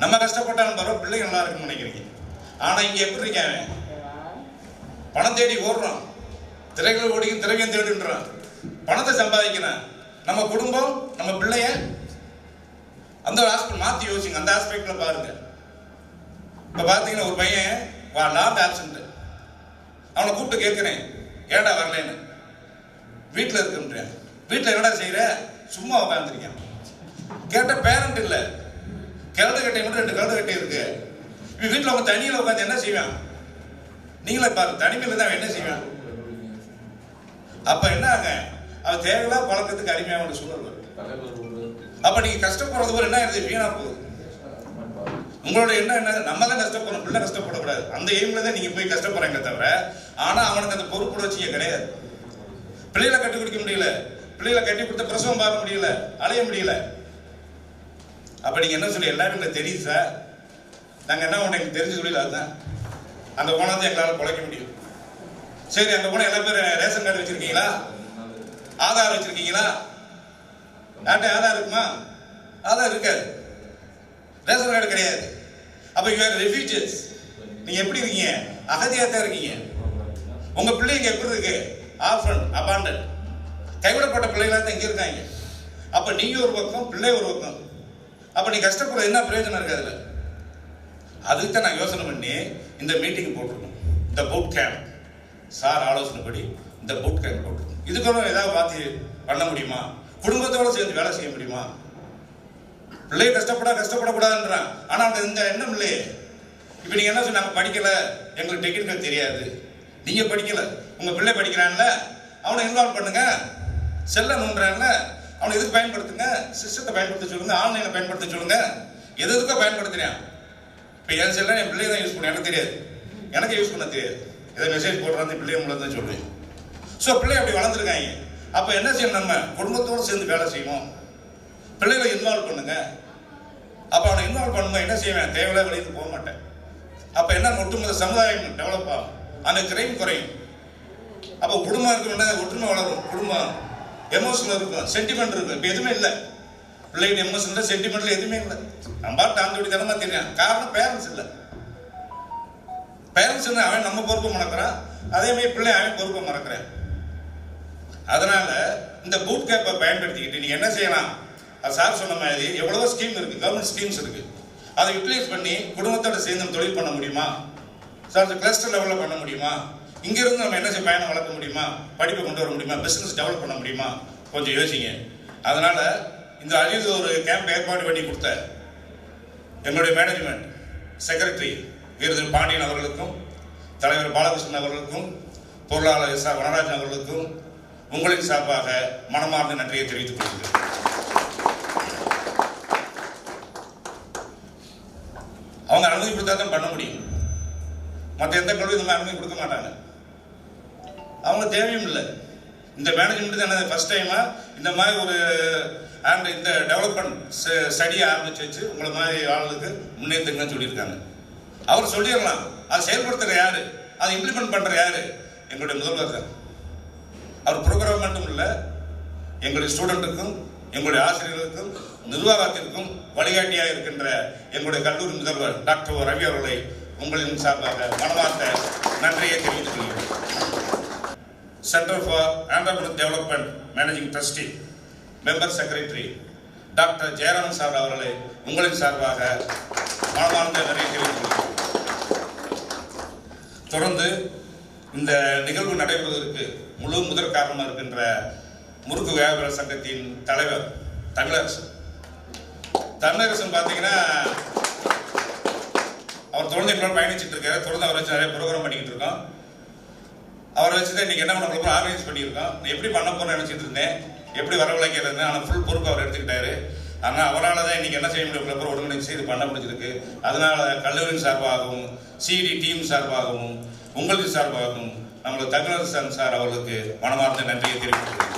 நம்ம கஷ்டப்பட்டாலும் பரவாயில்ல, பிள்ளைங்க நல்லா இருக்குன்னு நினைக்கிறீங்க. ஆனால் இங்கே எப்படி இருக்காங்க, பணம் தேடி ஓடுறோம், திரைகள் ஓடிக்கும் திரையம் தேடின்றான், பணத்தை சம்பாதிக்கிறேன். நம்ம குடும்பம் நம்ம பிள்ளைய அந்த ஆஸ்பெக்ட் மாற்றி யோசிங்க, அந்த ஆஸ்பெக்டில் பாருங்க. இப்போ பார்த்தீங்கன்னா ஒரு பையன் லாப் ஆப்சண்ட், அவனை கூப்பிட்டு கேட்குறேன் ஏடா வரலன்னு, வீட்டில் இருக்குன்றேன். வீட்டில் என்னடா செய்கிற, சும்மா உட்காந்துருக்கேன். கேட்ட பேரண்ட் இல்லை, கிழடு கட்டை மட்டும் 2 கிழடு கட்டை இருக்கு. வீட்டில் அவங்க தனியில் உட்காந்து என்ன செய்வான், நீங்களே பாரு, தனிமையில் தான் என்ன செய்வான். அப்போ என்ன ஆக, அவன் தேவையில்லா பழக்கத்துக்கு அடிமையாக சூழல். அப்போ நீங்கள் கஷ்டப்படுறது போது என்ன ஆயிடுது, வீணா போகுது. உங்களோட என்ன நம்ம தான் கஷ்டப்படணும், பிள்ளை கஷ்டப்படக்கூடாது. அந்த எய்ம்ல தான் நீங்கள் போய் கஷ்டப்படுறீங்க தவிர, ஆனால் அவனுக்கு அந்த பொறுப்பு வச்சிக்க கிடையாது. பிள்ளைகளை கட்டி கொடுக்க முடியல, பிள்ளைகளை கட்டி கொடுத்த பிரசவம் பார்க்க முடியல, அலைய முடியல. அப்ப நீங்க என்ன சொல்லி, எல்லாரும் எங்களுக்கு தெரியுது சார், நாங்க என்ன ஒண்ணு எங்களுக்கு தெரிஞ்ச தொழில் அதுதான், அங்க போனா தான் எங்களால் பிழைக்க முடியும். சரி, அங்க போனா எல்லா பேரும் ரேஷன் கார்டு வச்சிருக்கீங்களா, ஆதார் வச்சிருக்கீங்களா, யார்கிட்ட ஆதார் இருக்குமா, ஆதார் இருக்காது, ரேஷன் கார்டு கிடையாது. அப்ப யூ ஆர் ரெஃப்யூஜிஸ், நீங்க எப்படி இருக்கீங்க, அகதியா தான் இருக்கீங்க. உங்க பிள்ளைங்க எப்படி இருக்கு, ஆஃபன் அபாண்டன், கைவிடப்பட்ட பிள்ளைகளா தான் இங்க இருக்காங்க. அப்ப நீங்க ஒரு பக்கம், பிள்ளை ஒரு பக்கம். அப்ப நீ கஷ்டப்படுறது என்ன பிரயோஜனம் இருக்கு அதுல? அதுக்கு தான் நான் யோசனை பண்ணி இந்த மீட்டிங் போட்டிருக்கோம். இந்த பூட் கேம்ப் சார் ஆலோசனைப்படி இந்த பூட் கேம்ப் போட்டிருக்கோம். இதுக்கு ஏதாவது மாற்றி பண்ண முடியுமா, குடும்பத்தோட சேர்ந்து வேலை செய்ய முடியுமா? பிள்ளை கஷ்டப்படக்கூடாதுன்றான், ஆனா அந்த இந்த எண்ணம் இல்லையே. இப்ப நீங்க என்ன சொன்னாங்க, படிக்கல, எங்களுக்கு டெக்னிக்கல் தெரியாது. நீங்க படிக்கல, உங்க பிள்ளை படிக்கிறான்ல, அவனை இன்வால்வ் பண்ணுங்க. செல்ல நோண்டுறான்ல, அவனை எதுக்கு பயன்படுத்துங்க, சிஸ்டத்தை பயன்படுத்த சொல்லுங்க, ஆன்லைனை பயன்படுத்த சொல்லுங்க, எதுக்கோ பயன்படுத்துறான். இப்போ என் செல்ல என் பிள்ளையை தான் யூஸ் பண்ண, எனக்கு தெரியாது, எனக்கு யூஸ் பண்ண தெரியாது. ஏதோ மெசேஜ் போடுறாங்க பிள்ளைய மூலம் தான் சொல்லுவேன். ஸோ பிள்ளை அப்படி வளர்ந்துருக்காங்க. அப்போ என்ன செய்யணும், நம்ம குடும்பத்தோடு சேர்ந்து வேலை செய்யணும், பிள்ளைகளை இன்வால்வ் பண்ணுங்க. அப்போ அவனை இன்வால்வ் பண்ணும்போது என்ன செய்வேன், தேவையில்ல வெளியில் போக மாட்டேன். அப்போ என்ன, ஒட்டுமொத்த சமுதாயம் டெவலப் ஆகும், அந்த கிரைம் குறையும். அப்போ குடும்பம் இருக்கணும்னா ஒற்றுமை வளரும், குடும்பம் எமோஷனல் இருக்கும், சென்டிமெண்ட் இருக்கும். இப்போ எதுவுமே இல்லை, பிள்ளைகள் எமோஷனல் சென்டிமெண்ட்ல எதுவுமே இல்லை. நம்ம தாண்டி தனமா தெரியும். காரணம் பேரண்ட்ஸ் இல்லை. பேரண்ட்ஸ் அவன் நம்ம பொறுப்பை மறக்கிறான், அதே மாதிரி பிள்ளை அவன் பொறுப்பை மறக்கிறேன். அதனால இந்த பூட் கேப்பை பயன்படுத்திக்கிட்டு நீங்க என்ன செய்யலாம், சார் சொன்ன மாதிரி எவ்வளவோ ஸ்கீம் இருக்கு, கவர்மெண்ட் ஸ்கீம்ஸ் இருக்கு, அதை யூட்டிலைஸ் பண்ணி குடும்பத்தோட சேர்ந்து தொழில் பண்ண முடியுமா சார், கிளஸ்டர் லெவலில் பண்ண முடியுமா, இங்கிருந்து நம்ம என்ன செய்ய பயணம் வளர்க்க முடியுமா, படிப்பை கொண்டு வர முடியுமா, பிசினஸ் டெவலப் பண்ண முடியுமா, கொஞ்சம் யோசிங்க. அதனால இந்த அஜித் ஒரு கேம்ப் ஏற்பாடு பண்ணி கொடுத்த எங்களுடைய மேனேஜ்மெண்ட் செக்ரட்டரி வீரதிரு பாண்டியன் அவர்களுக்கும், தலைவர் பாலகிருஷ்ணன் அவர்களுக்கும் பொருளாளர் எஸ் ஆர் வனராஜன் அவர்களுக்கும் உங்களின் சார்பாக மனமார்ந்த நன்றியை தெரிவித்துக் கொள்கிறேன். அவங்க அனுமதி கொடுத்தா தான் பண்ண முடியும். மற்ற எந்த கல்வி இந்த மாதிரி அனுமதி கொடுக்க மாட்டாங்க. அவங்க தேவையும் இல்லை. இந்த மேனேஜ்மெண்ட் தான் ஃபர்ஸ்ட் டைமா இந்த மாதிரி ஒரு இந்த டெவலப்மெண்ட் ஸ்டடியை ஆரம்பிச்சு வச்சு உங்களை மாதிரி ஆளுக்கு முன்னேற்றுங்கன்னு சொல்லியிருக்காங்க. அவர் சொல்லிடலாம், அதை செயல்படுத்துகிற யாரு, அதை இம்ப்ளிமெண்ட் பண்ணுற யாரு? எங்களுடைய முதல்வர் தான். அவர் ப்ரோக்ராம் மட்டும் இல்லை, எங்களுடைய ஸ்டூடெண்ட்டுக்கும் எங்களுடைய ஆசிரியர்களுக்கும் நிர்வாகத்திற்கும் வழிகாட்டியாக இருக்கின்ற எங்களுடைய கல்லூரி முதல்வர் டாக்டர் ரவி அவர்களை உங்களின் சார்பாக மனமார்ந்த நன்றியை தெரிவித்துக் கொள்கிறேன். Centre for entrepreneur development managing trustee member secretary doctor Jayaraman sir அவர்களை உங்களின் சார்பாக மனமார்ந்த நன்றியை தெரிவித்துக் கொள்கிறேன். தொடர்ந்து இந்த நிகழ்வு நடைபெறுவதற்கு முழு முதற் காரணமாக இருக்கின்ற முறுக்கு வியாபார சங்கத்தின் தலைவர் தமிழரசன். தமிழரசன் பார்த்தீங்கன்னா அவர் தொடர்ந்து எங்களோட பயணிச்சுட்டு இருக்காரு. தொடர்ந்து அவரை வச்சு நிறைய ப்ரோக்ராம் பண்ணிக்கிட்டு இருக்கோம். அவரை வச்சு தான் இன்னைக்கு என்ன பண்ண ஆர்கனைஸ் பண்ணியிருக்கோம். எப்படி பண்ண போறோம்னு நினைச்சிட்டு இருந்தேன், எப்படி வரவழைக்கிறது, ஆனால் ஃபுல் பொறுப்பு அவர் எடுத்துக்கிட்டாரு. ஆனால் அவரால் தான் இன்னைக்கு என்ன செய்ய முடியும், ஒருங்கிணைச்சு இது பண்ண முடிஞ்சிருக்கு. அதனால கல்லூரியின் சார்பாகவும் சிடி டீம் சார்பாகவும் உங்களுக்கு சார்பாகவும் நம்மளுக்கு தமிழரசன் சார் அவர்களுக்கு மனமார்ந்த நன்றியை தெரிவித்துக் கொள்கிறேன்.